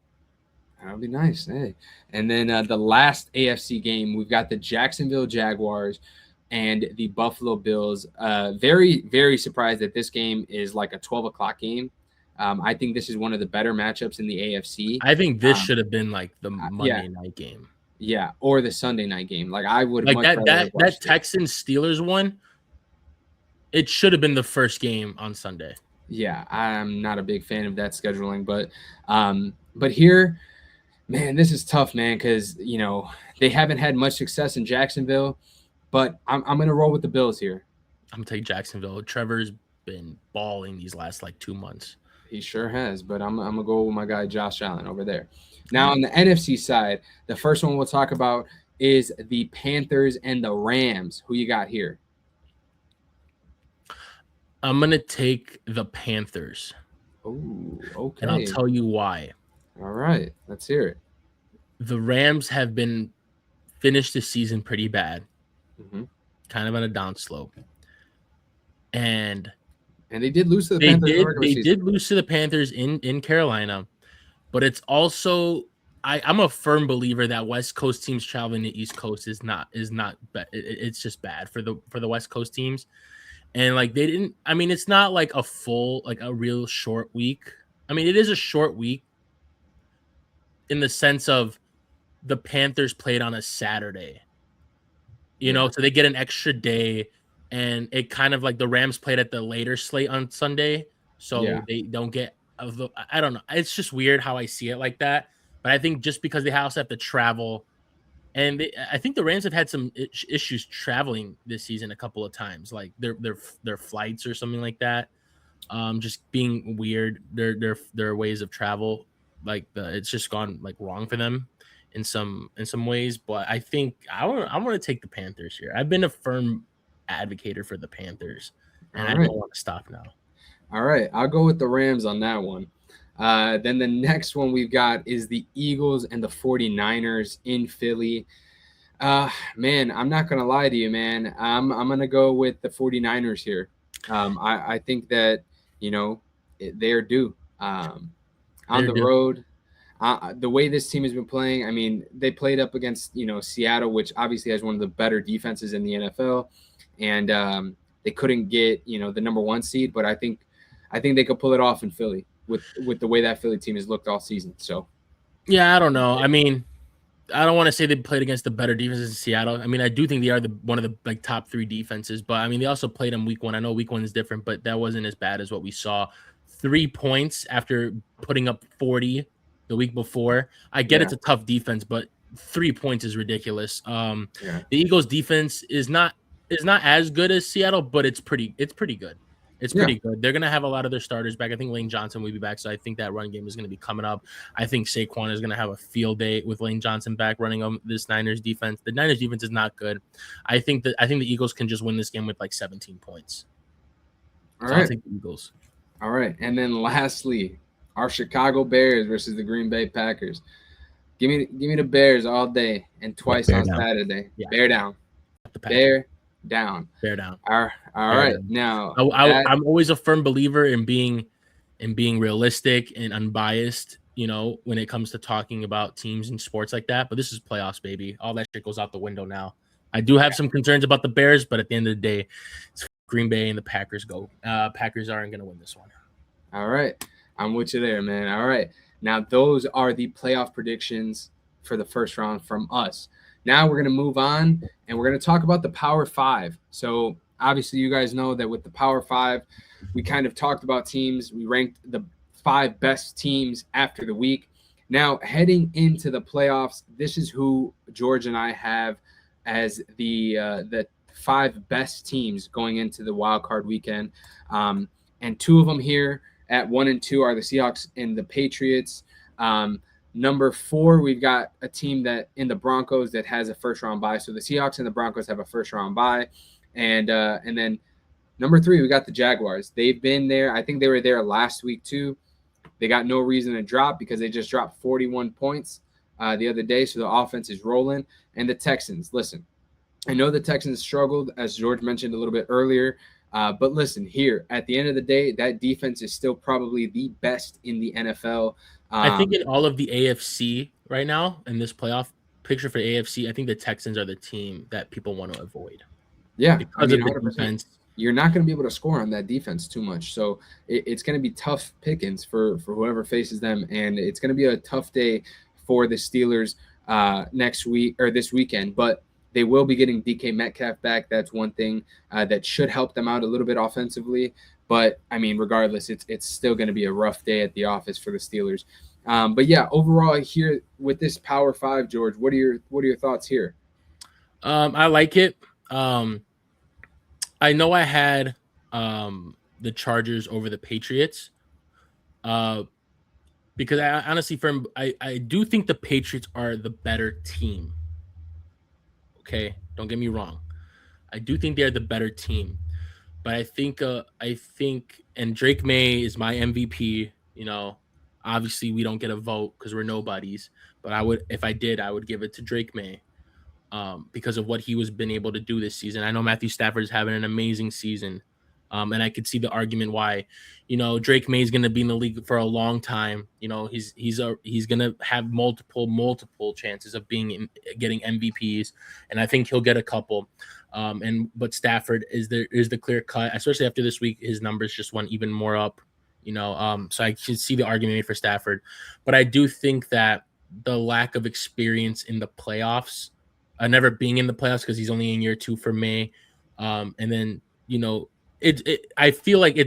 That'll be nice. Hey. And then the last AFC game, we've got the Jacksonville Jaguars and the Buffalo Bills. Very, very surprised that this game is like a 12 o'clock game. I think this is one of the better matchups in the AFC. I think this should have been like the Monday night game. Yeah, or the Sunday night game. Like I would like that Texans Steelers one. It should have been the first game on Sunday. Yeah, I'm not a big fan of that scheduling, but here, man, this is tough, man, because they haven't had much success in Jacksonville. But I'm gonna roll with the Bills here. I'm gonna take Jacksonville. Trevor's been balling these last like 2 months. He sure has, but I'm gonna go with my guy Josh Allen over there. Now on the NFC side, the first one we'll talk about is the Panthers and the Rams. Who you got here? I'm gonna take the Panthers. Oh, okay. And I'll tell you why. All right, let's hear it. The Rams have been finished this season pretty bad, kind of on a down slope, and they did lose to the Panthers. They did lose to the Panthers in Carolina, but it's also I'm a firm believer that West Coast teams traveling to East Coast is not it's just bad for the West Coast teams. And like they didn't, I mean, it's not like a real short week. I mean, it is a short week in the sense of the Panthers played on a Saturday, so they get an extra day, and it kind of like the Rams played at the later slate on Sunday. So they don't get, I don't know. It's just weird how I see it like that. But I think just because they also have to travel, and I think the Rams have had some issues traveling this season a couple of times, like their flights or something like that, just being weird. Their ways of travel, like it's just gone like wrong for them in some ways. But I think I want to take the Panthers here. I've been a firm advocate for the Panthers, and I don't want to stop now. All right, I'll go with the Rams on that one. Then the next one we've got is the Eagles and the 49ers in Philly. Man, I'm not going to lie to you, man. I'm going to go with the 49ers here. I think that, they're due. On the road, the way this team has been playing, I mean, they played up against, Seattle, which obviously has one of the better defenses in the NFL. And they couldn't get, the number one seed, but I think they could pull it off in Philly with the way that Philly team has looked all season. So, yeah, I don't know. I mean, I don't want to say they played against the better defenses in Seattle. I mean, I do think they are one of the top 3 defenses, but I mean, they also played them week 1. I know week 1 is different, but that wasn't as bad as what we saw. 3 points after putting up 40 the week before. I get it's a tough defense, but 3 points is ridiculous. The Eagles defense is not as good as Seattle, but it's pretty good. It's pretty good. They're going to have a lot of their starters back. I think Lane Johnson will be back, so I think that run game is going to be coming up. I think Saquon is going to have a field day with Lane Johnson back running this Niners defense. The Niners defense is not good. I think the Eagles can just win this game with like 17 points. All right. I'll take the Eagles. All right. And then lastly, our Chicago Bears versus the Green Bay Packers. Give me the Bears all day and Yeah, twice bear on down. Saturday. Yeah, Bear down. the Packers. Bear down. Bear down. All Bear right. down. Now I, that I'm always a firm believer in being realistic and unbiased. When it comes to talking about teams and sports like that. But this is playoffs, baby. All that shit goes out the window now. I do have some concerns about the Bears, but at the end of the day, it's Green Bay and the Packers go. Packers aren't going to win this one. all right. I'm with you there, man. All right. Now those are the playoff predictions for the first round from us. Now we're gonna move on and we're gonna talk about the Power Five. So obviously you guys know that with the Power Five, we kind of talked about teams. We ranked the five best teams after the week. Now heading into the playoffs, this is who George and I have as the five best teams going into the wild card weekend, and two of them here at 1 and 2 are the Seahawks and the Patriots. Number 4, we've got a team that in the Broncos that has a first round bye. So the Seahawks and the Broncos have a first round bye, and then number 3, we got the Jaguars. They've been there. I think they were there last week too. They got no reason to drop because they just dropped 41 points the other day. So the offense is rolling. And the Texans, listen, I know the Texans struggled, as George mentioned a little bit earlier. But listen, here at the end of the day, that defense is still probably the best in the NFL. I think in all of the AFC right now, in this playoff picture for AFC, I think the Texans are the team that people want to avoid. Yeah, because of the 100%. Defense. You're not going to be able to score on that defense too much. So it's going to be tough pickings for whoever faces them. And it's going to be a tough day for the Steelers next week or this weekend. But they will be getting DK Metcalf back. That's one thing that should help them out a little bit offensively. But, I mean, regardless, it's still going to be a rough day at the office for the Steelers. But, yeah, overall here with this Power 5, George, what are your thoughts here? I like it. I know I had the Chargers over the Patriots because I honestly, I do think the Patriots are the better team. Okay, don't get me wrong. I do think they're the better team, but I think, and Drake May is my MVP. Obviously we don't get a vote because we're nobodies, but if I did, I would give it to Drake May. Because of what he was been able to do this season. I know Matthew Stafford is having an amazing season. And I could see the argument why, Drake May is going to be in the league for a long time. He's going to have multiple chances of getting MVPs, and I think he'll get a couple. But Stafford is the clear cut, especially after this week. His numbers just went even more up. So I should see the argument made for Stafford, but I do think that the lack of experience in the playoffs. Never being in the playoffs because he's only in year 2 for May. And then, I feel like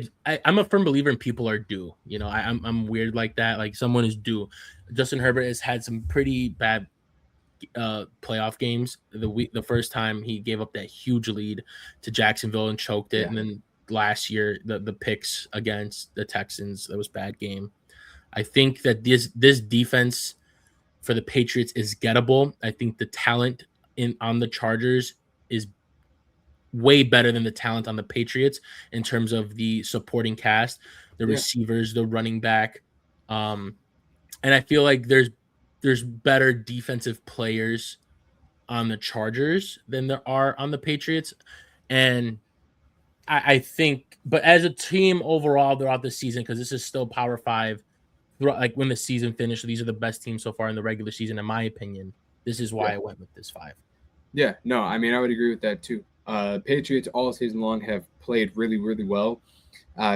I'm a firm believer in people are due. I'm weird like that. Like someone is due. Justin Herbert has had some pretty bad playoff games. The first time he gave up that huge lead to Jacksonville and choked it. Yeah. And then last year, the picks against the Texans, that was a bad game. I think that this defense for the Patriots is gettable. I think the talent on the Chargers is way better than the talent on the Patriots in terms of the supporting cast, the receivers, the running back. And I feel like there's better defensive players on the Chargers than there are on the Patriots. And I think, but as a team overall throughout the season, because this is still Power 5, like when the season finished, these are the best teams so far in the regular season, in my opinion. This is why I went with this 5. Yeah, no, I mean, I would agree with that too. Patriots all season long have played really, really well.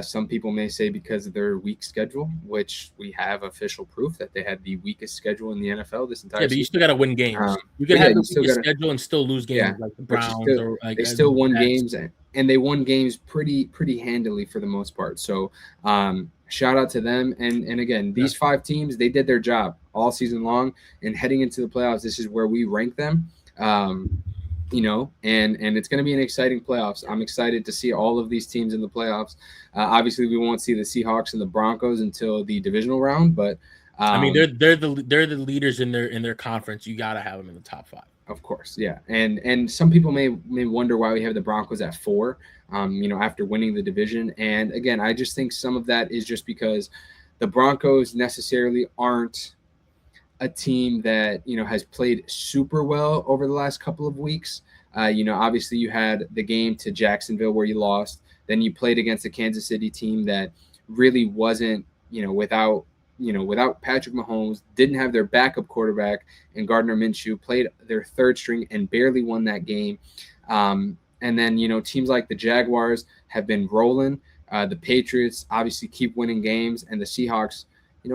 Some people may say because of their weak schedule, which we have official proof that they had the weakest schedule in the NFL this entire season. Yeah, but you still got to win games. You can have the weakest schedule and still lose games, like the Browns. They still won games, and they won games pretty handily for the most part. So shout out to them. And again, these 5 teams, they did their job all season long. And heading into the playoffs, this is where we rank them. And it's going to be an exciting playoffs. I'm excited to see all of these teams in the playoffs. Obviously, we won't see the Seahawks and the Broncos until the divisional round, but I mean, they're the leaders in their conference. You got to have them in the top 5. Of course, yeah. And some people may wonder why we have the Broncos at 4. After winning the division. And again, I just think some of that is just because the Broncos necessarily aren't a team that has played super well over the last couple of weeks. Obviously you had the game to Jacksonville where you lost. Then you played against a Kansas City team that really wasn't, without Patrick Mahomes, didn't have their backup quarterback and Gardner Minshew, played their third string and barely won that game. And then teams like the Jaguars have been rolling. The Patriots obviously keep winning games, and the Seahawks,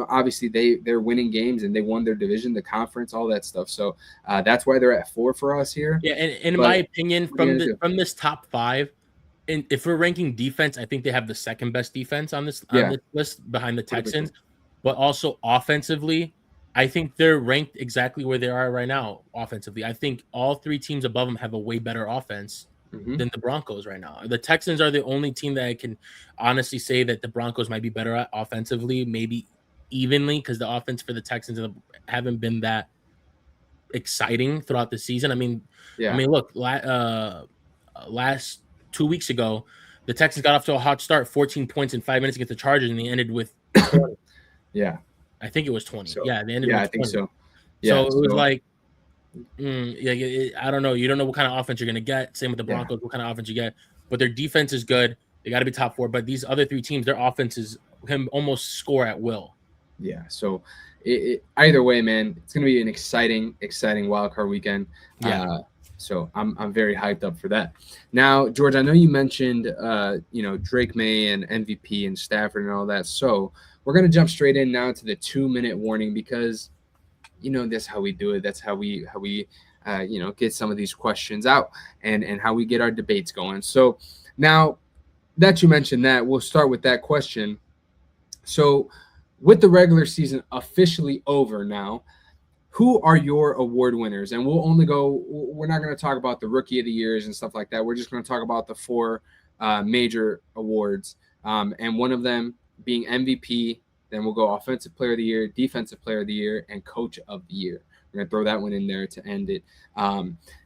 obviously they're winning games and they won their division, the conference, all that stuff. So that's why they're at 4 for us here. Yeah, and in my But opinion, what are you gonna do? from this top 5, and if we're ranking defense, I think they have the second best defense on Yeah, this list behind the 100%. Texans. But also offensively, I think they're ranked exactly where they are right now. Offensively, I think all 3 teams above them have a way better offense Hmm. than the Broncos right now. The Texans are the only team that I can honestly say that the Broncos might be better at offensively, maybe evenly, because the offense for the Texans haven't been that exciting throughout the season. I Yeah, mean, look, last 2 weeks ago, the Texans got off to a hot start, 14 points in 5 minutes against the Chargers, and they ended with 20. yeah. I think it was 20. So Yeah, they ended yeah, with I think 20. so. So Yeah, it was so like, I don't know. You don't know what kind of offense you're gonna get. Same with the yeah, Broncos, what kind of offense you get. But their defense is good. They got to be top 4. But these other 3 teams, their offenses can almost score at will. yeah. So either way, man, it's gonna be an exciting wild card weekend. Yeah. So I'm very hyped up for that. Now, George, I know you mentioned Drake May and MVP and Stafford and all that. So we're gonna jump straight in now to the 2-minute warning because that's how we do it. That's how we get some of these questions out and how we get our debates going. So now that you mentioned that, we'll start with that question. So with the regular season officially over now, who are your award winners? And we're not going to talk about the rookie of the years and stuff like that. We're just going to talk about the 4 major awards. And one of them being MVP. Then we'll go offensive player of the year, defensive player of the year, and coach of the year. We're going to throw that one in there to end it.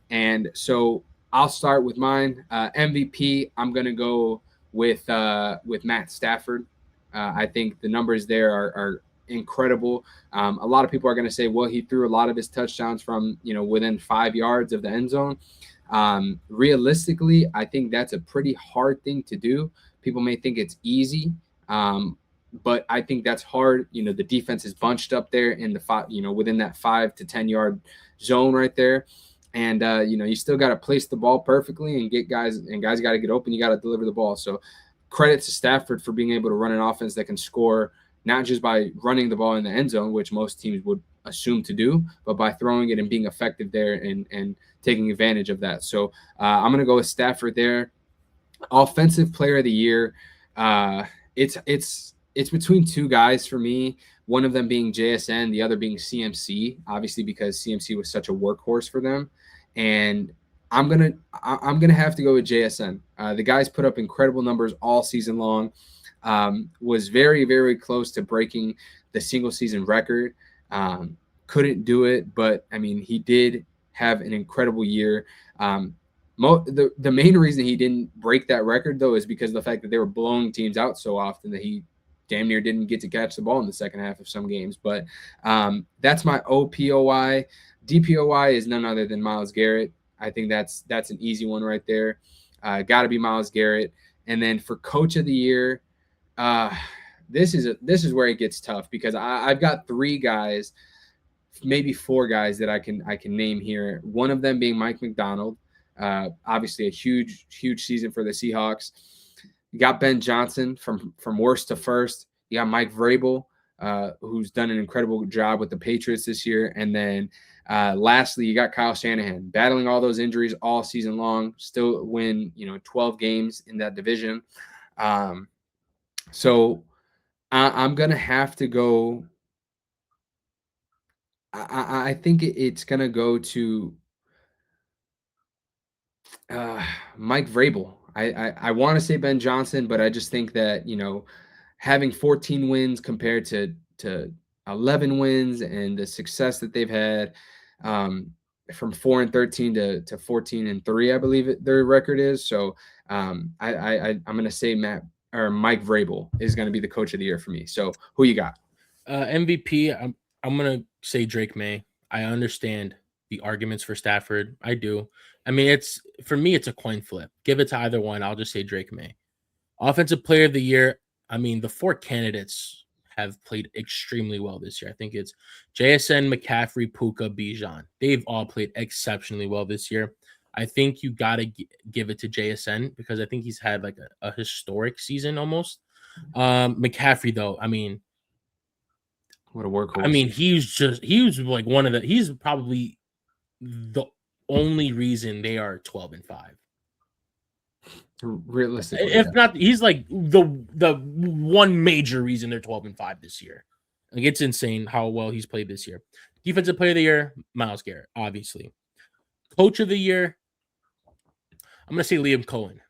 And so I'll start with mine. MVP, I'm going to go with Matt Stafford. I think the numbers there are incredible. A lot of people are going to say, well, he threw a lot of his touchdowns from within 5 yards of the end zone. Realistically, I think that's a pretty hard thing to do. People may think it's easy, but I think that's hard. The defense is bunched up there in the within that 5 to 10 yard zone right there. And you still got to place the ball perfectly and get guys got to get open. You got to deliver the ball. So credit to Stafford for being able to run an offense that can score not just by running the ball in the end zone, which most teams would assume to do, but by throwing it and being effective there and taking advantage of that. So I'm going to go with Stafford there. Offensive player of the year. It's between 2 guys for me. One of them being JSN, the other being CMC, obviously because CMC was such a workhorse for them. And I'm gonna have to go with JSN. The guys put up incredible numbers all season long. Was very very close to breaking the single season record. Couldn't do it, but I mean he did have an incredible year. The main reason he didn't break that record though is because of the fact that they were blowing teams out so often that he damn near didn't get to catch the ball in the second half of some games. But that's my OPOY. DPOY is none other than Myles Garrett. I think that's an easy one right there. Got to be Myles Garrett. And then for Coach of the Year, this is where it gets tough because I've got 3 guys, maybe 4 guys that I can name here. One of them being Mike McDonald. Obviously, a huge season for the Seahawks. You got Ben Johnson from worst to first. You got Mike Vrabel, who's done an incredible job with the Patriots this year. And then lastly, you got Kyle Shanahan battling all those injuries all season long, still win 12 games in that division. So I'm gonna have to go. I think it's gonna go to Mike Vrabel. I want to say Ben Johnson, but I just think that having 14 wins compared to 11 wins and the success that they've had from 4-13 to 14-3, I believe their record is. So I'm going to say Mike Vrabel is going to be the coach of the year for me. So who you got? MVP, I'm gonna say Drake May. I understand the arguments for Stafford. I do. I mean, it's for me, it's a coin flip. Give it to either one. I'll just say Drake May. Offensive Player of the Year. I mean, the four candidates have played extremely well this year. I think it's JSN, McCaffrey, Puka, Bijan. They've all played exceptionally well this year. I think you got to give it to JSN because I think he's had like a historic season almost. McCaffrey, though, What a workhorse. he was like he's probably the only reason they are 12-5. Realistically, If yeah. not, he's like the one major reason they're 12-5 this year. Like it's insane how well he's played this year. Defensive Player of the Year, Myles Garrett, obviously. Coach of the Year, I'm gonna say Liam Cohen.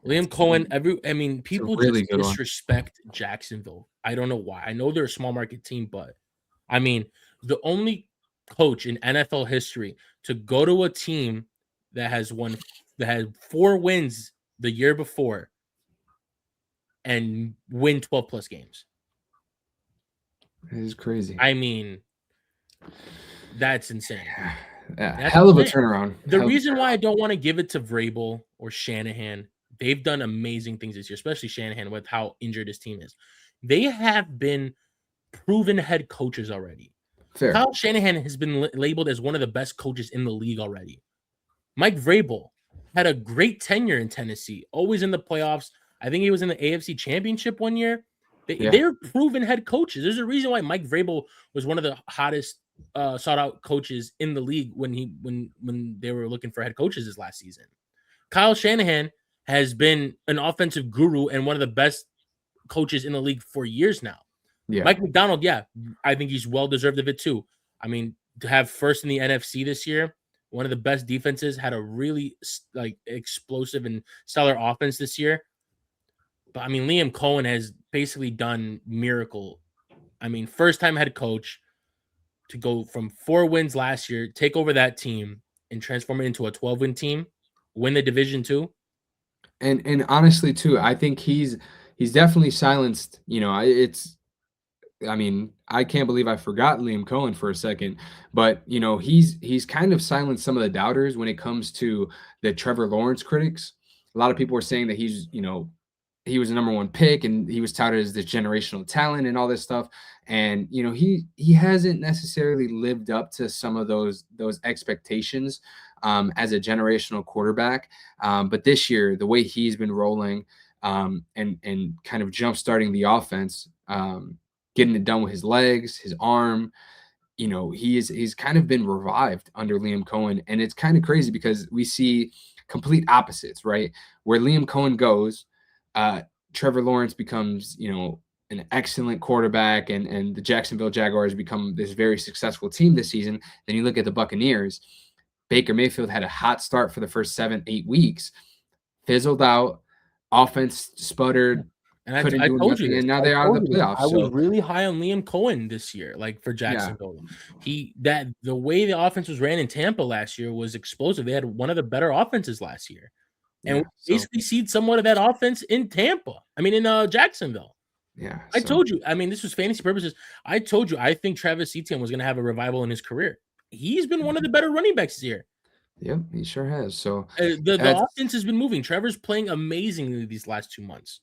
Liam Cohen, It's a people really just good one. disrespect Jacksonville. I don't know why. I know they're a small market team, but I mean, the only coach in NFL history to go to a team that had 4 wins the year before and win 12 plus games. It is crazy. I mean, that's insane. Yeah, That's hell of a insane. turnaround. The reason why I don't want to give it to Vrabel or Shanahan, they've done amazing things this year, especially Shanahan with how injured his team is. They have been proven head coaches already. Fair. Kyle Shanahan has been labeled as one of the best coaches in the league already. Mike Vrabel had a great tenure in Tennessee, always in the playoffs. I think he was in the AFC Championship one year. They're proven head coaches. There's a reason why Mike Vrabel was one of the hottest sought out coaches in the league when they were looking for head coaches this last season. Kyle Shanahan has been an offensive guru and one of the best coaches in the league for years now. Yeah. Mike McDonald, I think he's well deserved of it too. I mean, to have first in the NFC this year, one of the best defenses, had a really like explosive and stellar offense this year. But I mean, Liam Cohen has basically done miracle. I mean, first time head coach to go from 4 wins last year, take over that team and transform it into a 12-win team, win the division too. And honestly too, I think he's definitely silenced, I mean, I can't believe I forgot Liam Cohen for a second, but he's kind of silenced some of the doubters when it comes to the Trevor Lawrence critics. A lot of people are saying that he was the number one pick and he was touted as this generational talent and all this stuff. And he hasn't necessarily lived up to some of those expectations as a generational quarterback. But this year, the way he's been rolling and kind of jump starting the offense, getting it done with his legs, his arm, he's kind of been revived under Liam Cohen. And it's kind of crazy because we see complete opposites, right? Where Liam Cohen goes, Trevor Lawrence becomes, an excellent quarterback, and the Jacksonville Jaguars become this very successful team this season. Then you look at the Buccaneers. Baker Mayfield had a hot start for the first 7-8 weeks, fizzled out, offense sputtered, and couldn't I do told you nothing, this. and now they're out of the playoffs. I was really high on Liam Cohen this year, like for Jacksonville. The way the offense was ran in Tampa last year was explosive. They had one of the better offenses last year. And we basically seed somewhat of that offense in Tampa. I mean, in Jacksonville. Yeah. I told you. I mean, this was fantasy purposes. I told you I think Travis Etienne was going to have a revival in his career. He's been one of the better running backs this year. Yep, he sure has. So the offense has been moving. Trevor's playing amazingly these last 2 months.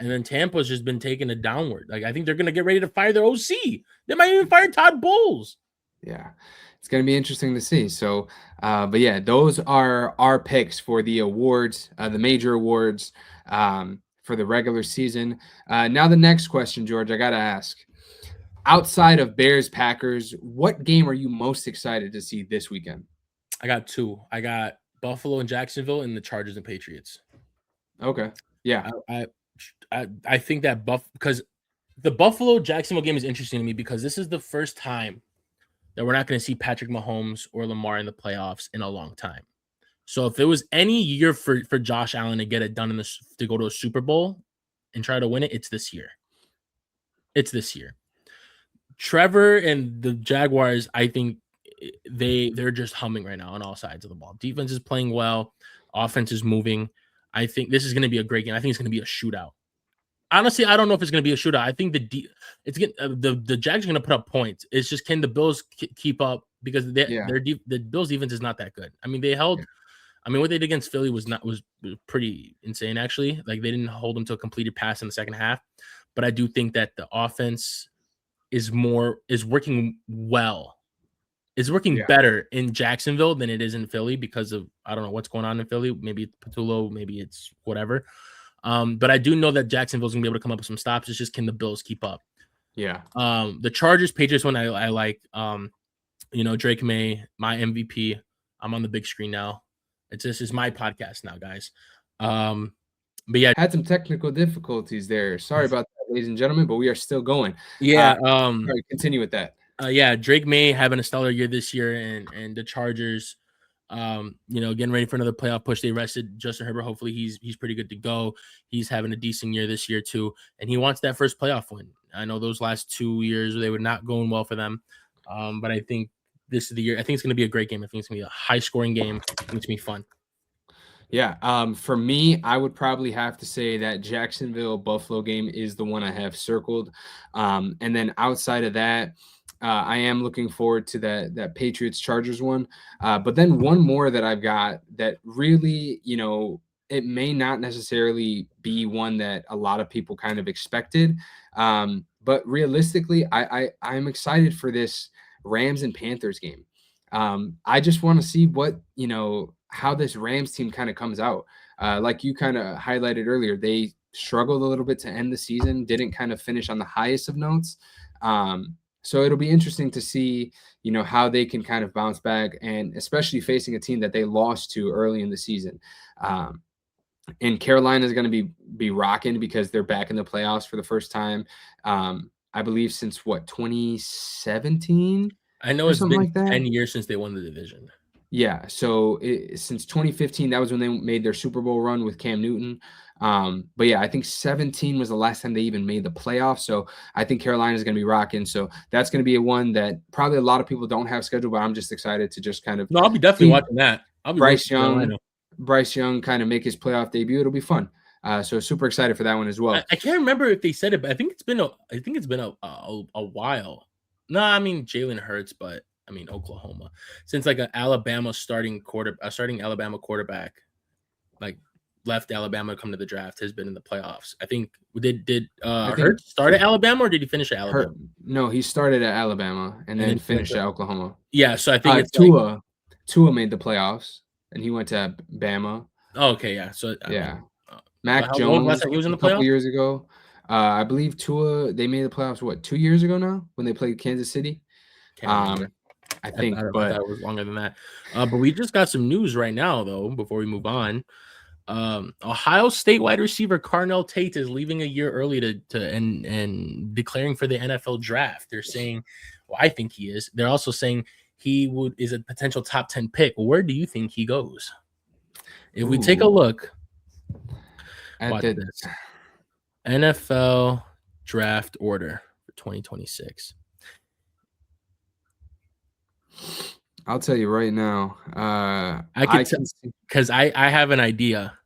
And then Tampa's just been taking it downward. Like, I think they're going to get ready to fire their OC. They might even fire Todd Bowles. Yeah, it's going to be interesting to see. So, but yeah, those are our picks for the awards, the major awards for the regular season. Now, the next question, George, I got to ask. Outside of Bears Packers, what game are you most excited to see this weekend? I got 2. I got Buffalo and Jacksonville, and the Chargers and Patriots. Okay. Yeah. I think that because the Buffalo Jacksonville game is interesting to me because this is the first time that we're not going to see Patrick Mahomes or Lamar in the playoffs in a long time. So if there was any year for Josh Allen to get it done to go to a Super Bowl and try to win it, it's this year. It's this year. Trevor and the Jaguars, I think they're just humming right now on all sides of the ball. Defense is playing well. Offense is moving. I think this is going to be a great game. I think it's going to be a shootout. Honestly, I don't know if it's going to be a shootout. I think the Jags are going to put up points. It's just can the Bills keep up because Yeah. the Bills defense is not that good. I mean, they held. Yeah. I mean, what they did against Philly was pretty insane. Actually, like they didn't hold them to a completed pass in the second half. But I do think that the offense is working well. Is working Yeah. better in Jacksonville than it is in Philly because of I don't know what's going on in Philly. Maybe it's Patullo, maybe it's whatever. But I do know that Jacksonville's gonna be able to come up with some stops. It's just can the Bills keep up? Yeah. The Chargers Patriots one I like. Drake May, my MVP. I'm on the big screen now. This is my podcast now, guys. But yeah, Had some technical difficulties there. Sorry about that, ladies and gentlemen, but we are still going. yeah. Sorry, continue with that. Yeah, Drake May having a stellar year this year, and the Chargers, getting ready for another playoff push. They rested Justin Herbert. Hopefully, he's pretty good to go. He's having a decent year this year too, and he wants that first playoff win. I know those last 2 years they were not going well for them, but I think this is the year. I think it's going to be a great game. I think it's going to be a high scoring game. I think it's going to be fun. Yeah, for me, I would probably have to say that Jacksonville Buffalo game is the one I have circled, and then outside of that, I am looking forward to that Patriots Chargers one. But then one more that I've got that really, it may not necessarily be one that a lot of people kind of expected, but realistically, I'm excited for this Rams and Panthers game. I just want to see how this Rams team kind of comes out. Like you kind of highlighted earlier, they struggled a little bit to end the season, didn't kind of finish on the highest of notes. So it'll be interesting to see, how they can kind of bounce back, and especially facing a team that they lost to early in the season. And Carolina is going to be rocking because they're back in the playoffs for the first time. I believe since 2017 I know or it's something been like that. 10 years since they won the division. Yeah, so since 2015, that was when they made their Super Bowl run with Cam Newton. But yeah, I think 17 was the last time they even made the playoffs. So I think Carolina is going to be rocking. So that's going to be a one that probably a lot of people don't have scheduled, but I'm just excited to just kind of No, I'll be definitely see watching that. I'll be rooting for Carolina. Bryce Young kind of make his playoff debut. It'll be fun. So super excited for that one as well. I can't remember if they said it, but I think it's been a while. No, I mean Jalen Hurts, but I mean Oklahoma, since like an Alabama starting Alabama quarterback, like left Alabama to come to the draft, has been in the playoffs. I think Hurts start at Alabama, or did he finish at Alabama? No, he started at Alabama and then finished at Oklahoma. Yeah, so I think it's Tua made the playoffs and he went to Bama. Oh, okay, yeah. So yeah. Mac Jones when was last time he was in the playoffs? A couple years ago. I believe Tua, they made the playoffs 2 years ago now when they played Kansas City. I think, I thought it was longer than that. But we just got some news right now, though. Before we move on, Ohio State wide receiver Carnell Tate is leaving a year early and declaring for the NFL draft. They're saying, well, I think he is. They're also saying he is a potential top 10 pick. Where do you think he goes? If we take a look at this NFL draft order for 2026. I'll tell you right now. I can because I have an idea.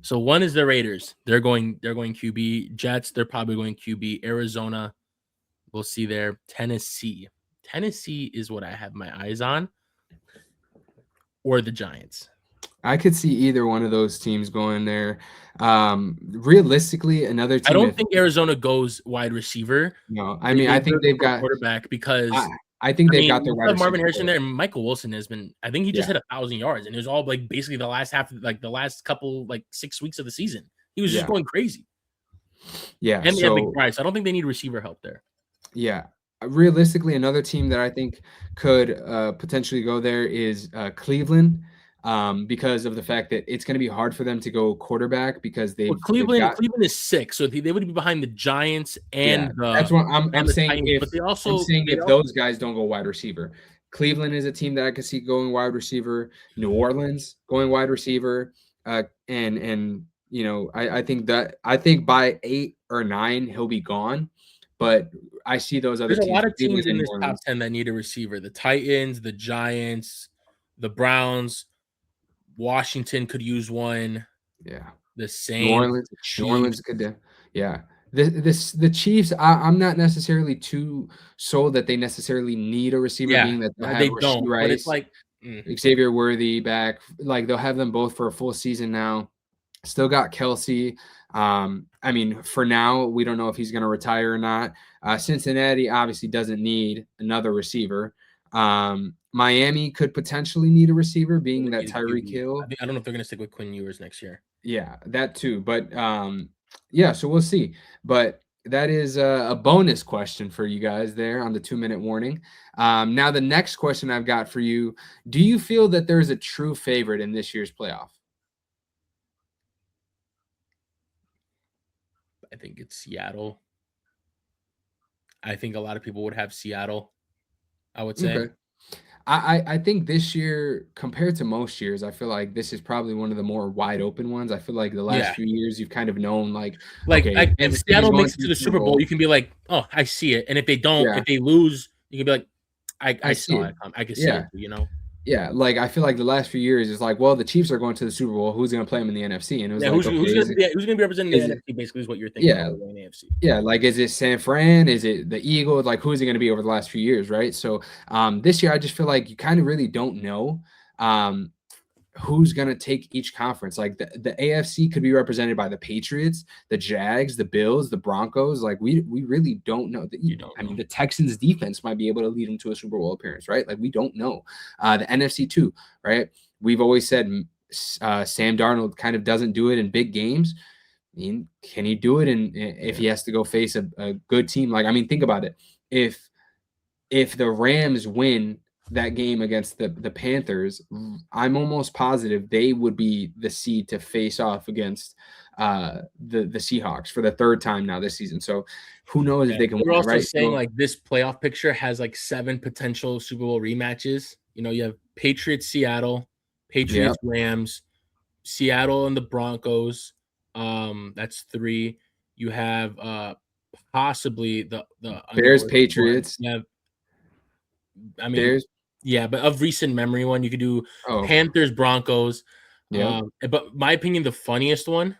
So one is the Raiders. They're going QB. Jets, they're probably going QB. Arizona, we'll see there. Tennessee is what I have my eyes on. Or the Giants. I could see either one of those teams going there. Realistically, another team. I don't think Arizona goes wide receiver. No, I mean, I think they've got quarterback because I think they've got their wide receiver. Marvin Harrison there, and Michael Wilson has been. I think he just hit 1,000 yards, and it was all like basically the last half, like the last couple 6 weeks of the season. He was just going crazy. Yeah, and they have big price. I don't think they need receiver help there. Yeah, realistically, another team that I think could potentially go there is Cleveland. Because of the fact that it's going to be hard for them to go quarterback because Cleveland is 6, so they would be behind the Giants and that's what I'm saying. Titans, If those guys don't go wide receiver, Cleveland is a team that I could see going wide receiver. New Orleans going wide receiver, and I think by 8 or 9 he'll be gone. But I see those other. There's a lot of teams in this top 10 that need a receiver: the Titans, the Giants, the Browns. Washington could use one. Yeah. the New Saints, Orleans, the New Orleans Chiefs. could do, yeah. The Chiefs, I'm not necessarily too sold that they necessarily need a receiver, Yeah, being that they'll have they Rashee don't, but it's Rice, like, Xavier Worthy back. Like, they'll have them both for a full season now. Still got Kelsey. I mean, for now, we don't know if he's going to retire or not. Cincinnati obviously doesn't need another receiver. Miami could potentially need a receiver, they're being gonna that need a Tyreek QB. Hill. I don't know if they're gonna stick with Quinn Ewers next year. Yeah, that too. But yeah, so we'll see. But that is a bonus question for you guys there on the 2-minute warning. Now, the next question I've got for you: do you feel that there's a true favorite in this year's playoff? I think it's Seattle. I think a lot of people would have Seattle, I would say. Okay. I think this year, compared to most years, I feel like this is probably one of the more wide open ones. I feel like the last Yeah. few years you've kind of known, like, Like, okay, if Kansas City's Seattle going makes to it to the the Super Super Bowl, Bowl. you can be like, "Oh, I see it." And if they don't, Yeah, if they lose, you can be like, I I see saw it. it. I can see Yeah, it, you know? yeah. Like, I feel like the last few years is like, well, the Chiefs are going to the Super Bowl. Who's going to play them in the NFC? And it was Yeah, like, okay, who's gonna be representing the is it, NFC basically is what you're thinking yeah, about in the AFC. yeah. Like, is it San Fran? Is it the Eagles? Like, who's it going to be over the last few years, right? So, this year, I just feel like you kind of really don't know. Who's going to take each conference. Like, the AFC could be represented by the Patriots, the Jags, the Bills, the Broncos. Like, we really don't know. You don't I mean, know. the Texans defense might be able to lead them to a Super Bowl appearance, right? Like, we don't know. The NFC too, right? We've always said Sam Darnold kind of doesn't do it in big games. I mean, can he do it if he has to go face a good team? Like, I mean, think about it. If the Rams win that game against the Panthers, I'm almost positive they would be the seed to face off against the Seahawks for the third time now this season. So who knows if Yeah. they can They win were that, also right? saying, So like, this playoff picture has, like, 7 potential Super Bowl rematches. You know, you have Patriots, Seattle, yeah, Patriots, Rams, Seattle and the Broncos. That's 3. You have, possibly the Bears, unfortunate one. Patriots, You have, I mean, Bears. yeah, but of recent memory one, you could do Oh, Panthers, Broncos. yep. But my opinion, the funniest one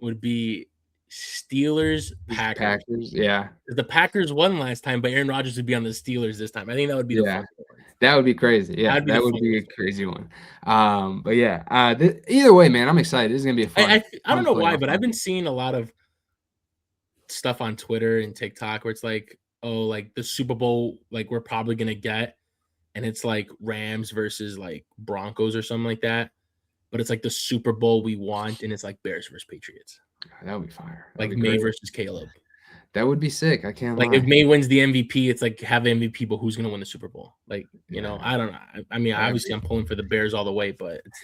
would be Steelers, Packers. Packers. Yeah, The Packers won last time, but Aaron Rodgers would be on the Steelers this time. I think that would be the yeah. funny one. That would be crazy. Yeah, That'd be the that would be a funniest one. crazy one. But yeah, either way, man, I'm excited. This is gonna be a I don't fun know why, playoff but I've run. been seeing a lot of stuff on Twitter and TikTok where it's like, oh, like the Super Bowl, like we're probably gonna get, and it's like Rams versus like Broncos or something like that. But it's like the Super Bowl we want, and it's like Bears versus Patriots, That would be fire. That would like be May great. versus Caleb. That would be sick. I can't Like if lie. May wins the MVP, it's like have the MVP, but who's gonna win the Super Bowl? Like, Yeah, I don't know. I mean, that'd obviously, be. I'm pulling for the Bears all the way, but it's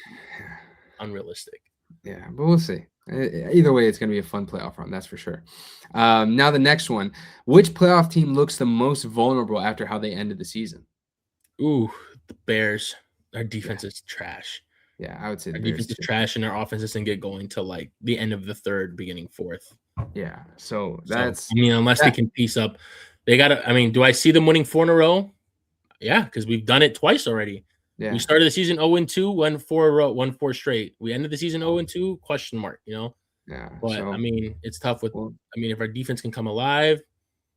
unrealistic. Yeah, but we'll see. Either way, it's going to be a fun playoff run. That's for sure. Now, the next one. Which playoff team looks the most vulnerable after how they ended the season? Ooh, the Bears. Our Yeah, defense is trash. yeah, I would say the Our Bears defense is too. trash, and our offense doesn't get going till like the end of the third, beginning fourth. Yeah, so So that's I mean, unless they that. can piece up, they gotta. I mean, do I see them winning 4 in a row? Yeah, because we've done it twice already. We Yeah, started the season 0-2, won 4 row, won 4 straight. We ended the season 0-2, question mark, you know. yeah. But I So, mean, it's tough with. well, I mean, if our defense can come alive,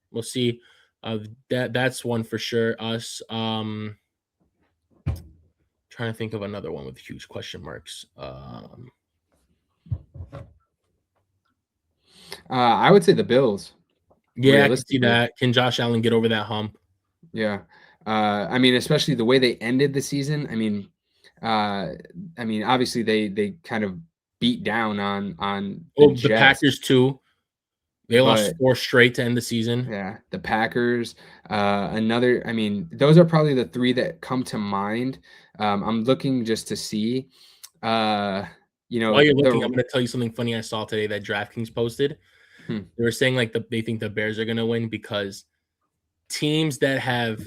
we'll see. That's one for sure. Us. Trying to think of another one with huge question marks. I would say the Bills, Yeah, I can see realistically. that. Can Josh Allen get over that hump? Yeah. I mean, especially the way they ended the season. Uh, I mean, obviously they kind of beat down on the Oh, the Jets, Packers too. They lost but 4 straight to end the season. yeah, the Packers, I mean, those are probably the 3 that come to mind. I'm looking just to see, uh, While you're looking, I'm the gonna tell you something funny I saw today that DraftKings posted. hmm, They were saying like they think the Bears are gonna win because teams that have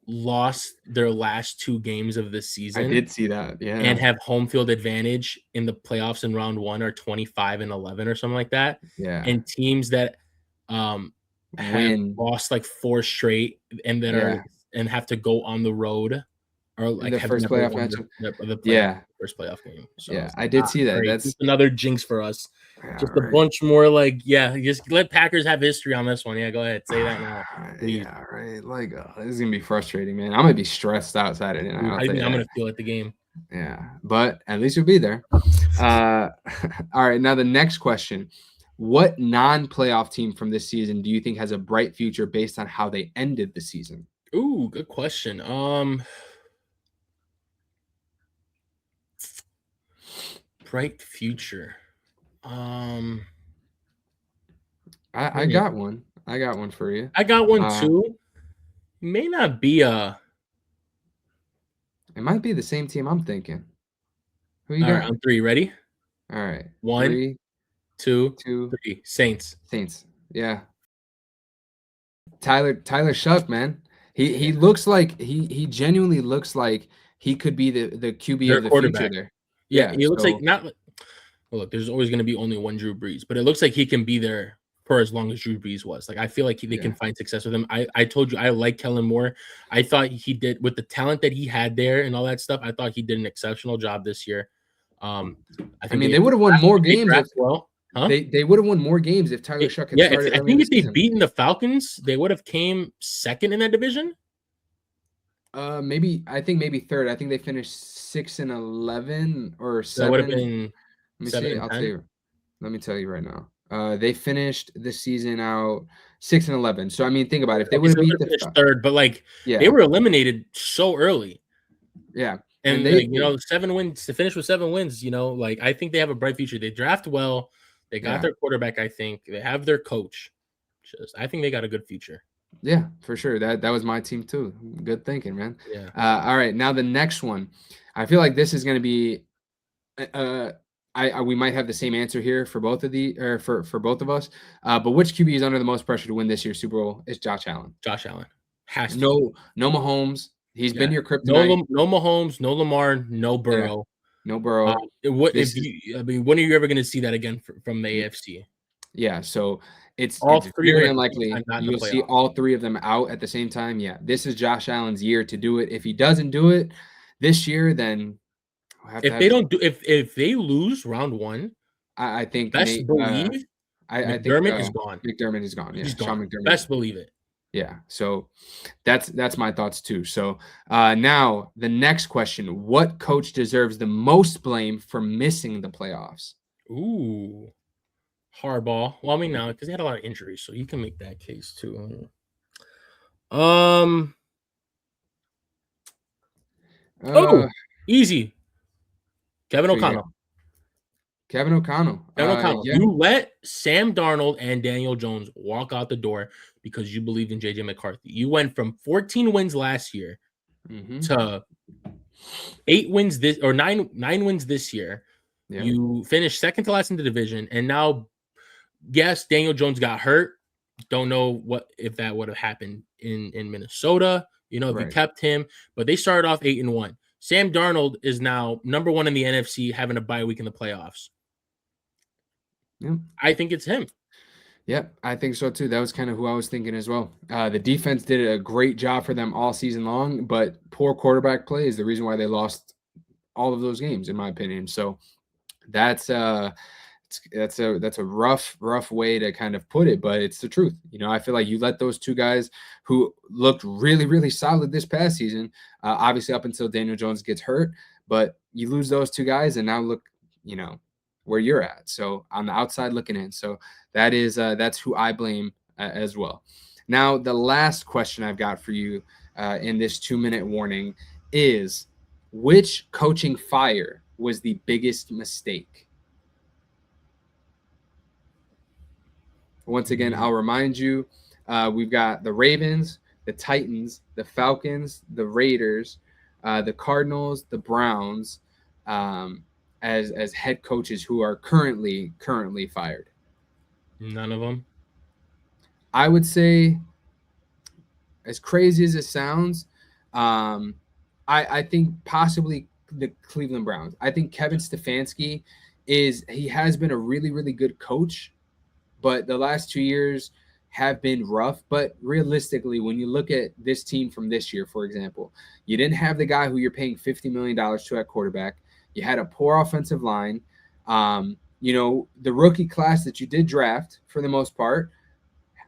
lost their last 2 games of the I season did see that. and Yeah. have home field advantage in the playoffs in round 1 are 25-11 or something like that. Yeah. And teams that have Win. lost like 4 straight and that are Yeah. and have to go on the road or In like the have first never playoff won matchup. the playoff Yeah. first playoff game. So Yeah, it's I did see that. great. That's Just another jinx for us. yeah, Just a right. bunch more just let Packers have history on this one. Yeah, go ahead. Say that now, please. Yeah, right. Like, this is gonna be frustrating, man. I'm gonna be stressed out Saturday night. How I'll do you tell think you I'm that. gonna feel at the game? Yeah, but at least you'll be there. All right. Now the next question: what non-playoff team from this season do you think has a bright future based on how they ended the season? Ooh, good question. Bright future. Um, I got one. I got one for you. I got one Uh, too. May not be a. it might be the same team I'm thinking. Who you All right, got? on three. Ready? All right, One, 3, two, 2, three. Saints. Saints. Yeah, Tyler Shuck, man. He looks like he genuinely looks like he could be the QB Their of the future quarterback. there. Yeah, Yeah. he looks like So not. Well, look, there's always going to be only one Drew Brees, but it looks like he can be there for as long as Drew Brees was. Like I feel like they yeah, can find success with him. I told you I like Kellen Moore. I thought he did with the talent that he had there and all that stuff. I thought he did an exceptional job this year. Um, I I think mean they would have won more they games if draft well, huh? they would have won more games if Tyler Shuck had Yeah, if started I early in think the if they'd season. beaten the Falcons, they would have came second in that division. Maybe I think maybe third. I think they finished 6-11 or That would have 7. been Let me seven see. and I'll tell 10. you. Let me tell you right now. They finished the season out 6-11. So I mean, think about it. If they Okay, would have so they beat would have the finished third, but they yeah, were eliminated so early. yeah, and And 7 wins to finish with 7 wins, I think they have a bright future. They draft well, they got yeah, their quarterback, I think. They have their coach. I think they got a good future. yeah, for sure. That was my team too. Good thinking, man. Yeah. All right, now the next one. I feel like this is going to be we might have the same answer here for both of the or for both of us. But which QB is under the most pressure to win this year's Super Bowl? It's Josh Allen. Josh Allen has to. No Mahomes. He's Yeah. been your No kryptonite. no Mahomes, no Lamar, no Yeah, Burrow. no Burrow. What This if is you I mean, when are you ever going to see that again from the AFC? yeah. So All it's three of them very at the same time, unlikely not in the you'll see playoffs. all three of them out at the same time. Yeah, this is Josh Allen's year to do it. If he doesn't do it this year, then we'll have to If have. they don't do if they lose round one, I think best Nate. believe I think McDermott is gone. McDermott is gone. He's Yeah, Sean gone. McDermott. Best believe it. Yeah. So that's my thoughts too. So now the next question: what coach deserves the most blame for missing the playoffs? Ooh, Harbaugh. Well, I mean, now because he had a lot of injuries, so you can make that case too. Um. Uh, Oh, easy. Kevin who you got? O'Connell. Kevin O'Connell. Kevin O'Connell. Yeah. You let Sam Darnold and Daniel Jones walk out the door because you believed in JJ McCarthy. You went from 14 wins last year Mm-hmm. to 8 wins this or nine wins this year. Yeah. You finished second to last in the division, and now, yes, Daniel Jones got hurt. Don't know what if that would have happened in Minnesota. If you Right. kept him, but they started off 8-1. Sam Darnold is now number one in the NFC, having a bye week in the playoffs. Yeah. I think it's him. Yep, I think so too. That was kind of who I was thinking as well. The defense did a great job for them all season long, but poor quarterback play is the reason why they lost all of those games, in my opinion. So that's that's a rough way to kind of put it, but it's the truth. I feel like you let those two guys who looked really solid this past season, obviously up until Daniel Jones gets hurt, but you lose those two guys, and now look, where you're at. So on the outside looking in. So that's who I blame as well. Now the last question I've got for you in this 2-minute warning is: which coaching fire was the biggest mistake? Once again, I'll remind you, we've got the Ravens, the Titans, the Falcons, the Raiders, the Cardinals, the Browns, as head coaches who are currently fired. None of them. I would say, as crazy as it sounds, I think possibly the Cleveland Browns. I think Kevin Stefanski he has been a really good coach, but the last 2 years have been rough. But realistically, when you look at this team from this year, for example, you didn't have the guy who you're paying $50 million to at quarterback. You had a poor offensive line. The rookie class that you did draft, for the most part,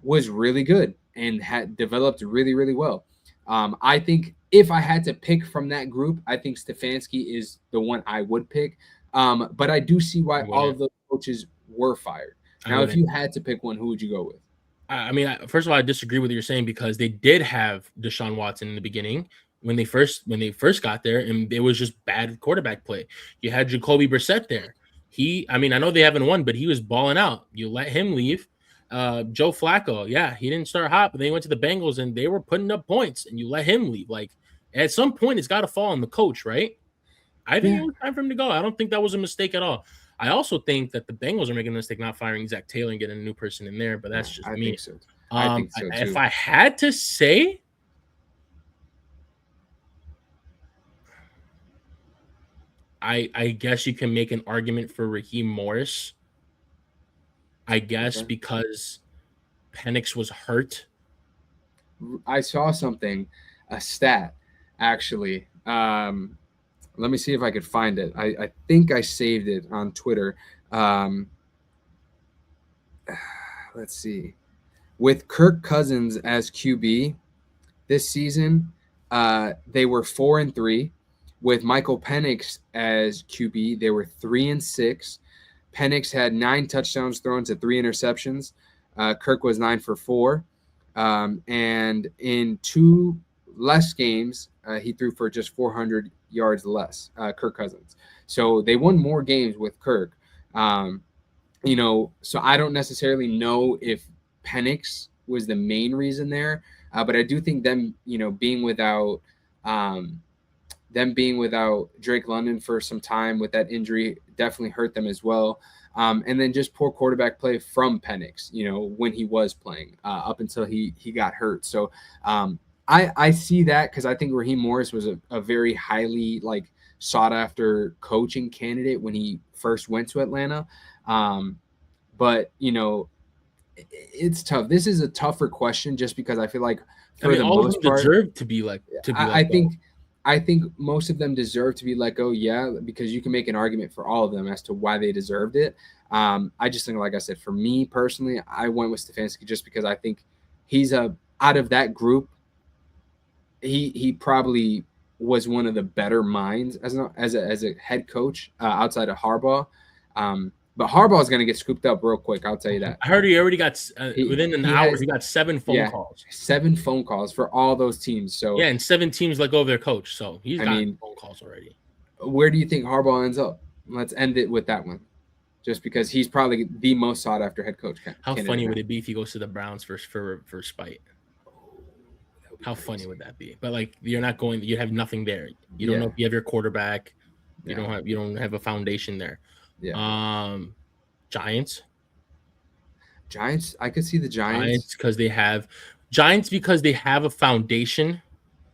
was really good and had developed really, really well. I think if I had to pick from that group, I think Stefanski is the one I would pick. But I do see why I all wouldn't. of those coaches were fired. I Now, if wouldn't. you had to pick one, who would you go with? I mean, first of all, I disagree with what you're saying because they did have Deshaun Watson in the beginning when they first got there, and it was just bad quarterback play. You had Jacoby Brissett there. I mean, I know they haven't won, but he was balling out. You let him leave. Joe Flacco, yeah, he didn't start hot, but then he went to the Bengals and they were putting up points, and you let him leave. Like at some point, it's got to fall on the coach, right? I think it Yeah, was time for him to go. I don't think that was a mistake at all. I also think that the Bengals are making a mistake not firing Zach Taylor and getting a new person in there, but yeah, that's just I me. think so. I think so If too. I had to say, I guess you can make an argument for Raheem Morris. I guess Okay. because Penix was hurt. I saw something, a stat, actually. Let me see if I could find it. I think I saved it on Twitter. Um, let's see. With Kirk Cousins as QB this season, they were 4-3. With Michael Penix as QB, they were 3-6. Penix had 9 touchdowns thrown to 3 interceptions. Kirk was 9 for 4. And in 2 less games, he threw for just 400 yards less, Kirk Cousins. So they won more games with Kirk. Um, so I don't necessarily know if Penix was the main reason there, but I do think um, them being without Drake London for some time with that injury definitely hurt them as well. And then just poor quarterback play from Penix, when he was playing up until he got hurt. So I see that because I think Raheem Morris was a very highly sought after coaching candidate when he first went to Atlanta. But it's tough. This is a tougher question just because I feel like I for mean, the all of them most part, deserve to be I, I let go. think I think most of them deserve to be let go. Yeah, because you can make an argument for all of them as to why they deserved it. I just think, like I said, for me personally, I went with Stefanski just because I think he's out of that group. He probably was one of the better minds as a head coach outside of Harbaugh. But Harbaugh is going to get scooped up real quick. I'll tell you that. I heard he already got He within an he hour. has He got 7 phone yeah calls. 7 phone calls for all those teams. So Yeah, and 7 teams let go of their coach. So he's I gotten mean, phone calls already. where do you think Harbaugh ends up? Let's end it with that one. Just because he's probably the most sought after head coach How candidate funny now. would it be if he goes to the Browns for spite? That would be How funny crazy. would that be? But like you're not going. You have nothing there. You don't know Yeah, if you have your quarterback. You yeah, don't have a foundation there. yeah. Um, Giants. Giants. I could see the Giants. Giants because they have a foundation.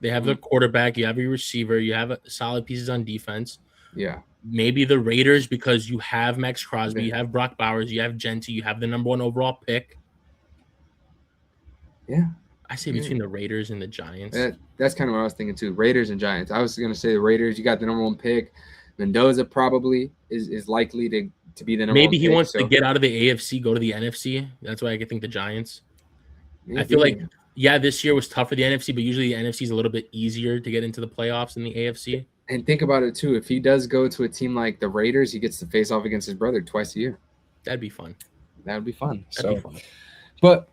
They have their Mhm. quarterback. You have your receiver. You have solid pieces on defense. Yeah, Maybe the Raiders because you have Max Crosby, the, you have Brock Bowers, you have Genty, you have the number 1 overall pick. yeah. I say Yeah. between the Raiders and the Giants. That's kind of what I was thinking too. Raiders and Giants. I was gonna say the Raiders. You got the number one pick. Mendoza probably is likely to be the number one Maybe he pick. wants to So get out of the AFC, go to the NFC. That's why I think the Giants. I feel maybe. like yeah, this year was tough for the NFC, but usually the NFC is a little bit easier to get into the playoffs than the AFC. And think about it too. If he does go to a team like the Raiders, he gets to face off against his brother twice a year. That'd be fun. That would be fun. That'd be So, fun. but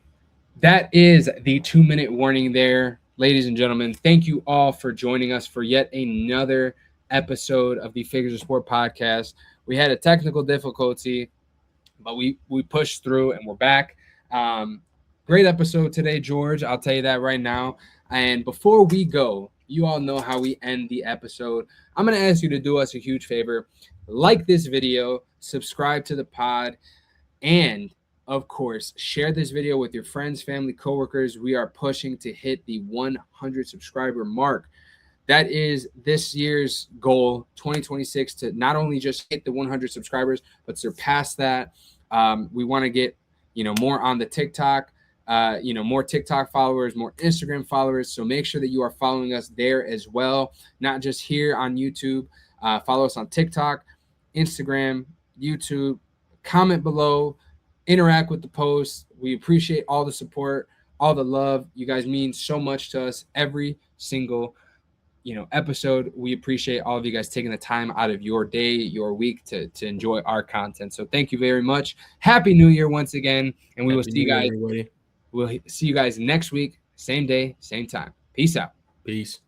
that is the 2 minute warning there, ladies and gentlemen. Thank you all for joining us for yet another episode of the Figures of Sport podcast. We had a technical difficulty, but we pushed through and we're back. Um, Great episode today, George. I'll tell you that right now. And before we go, you all know how we end the episode. I'm going to ask you to do us a huge favor. Like this video, subscribe to the pod, and of course, share this video with your friends, family, coworkers. We are pushing to hit the 100 subscriber mark. That is this year's goal, 2026, to not only just hit the 100 subscribers, but surpass that. We want to get, more on the TikTok, more TikTok followers, more Instagram followers. So make sure that you are following us there as well, not just here on YouTube. Follow us on TikTok, Instagram, YouTube. Comment below, interact with the posts. We appreciate all the support, all the love. You guys mean so much to us every single episode. We appreciate all of you guys taking the time out of your day, your week to enjoy our content. So thank you very much. Happy New Year once again, and we will see you guys. Everybody. We'll see you guys next week, same day, same time. Peace out. Peace.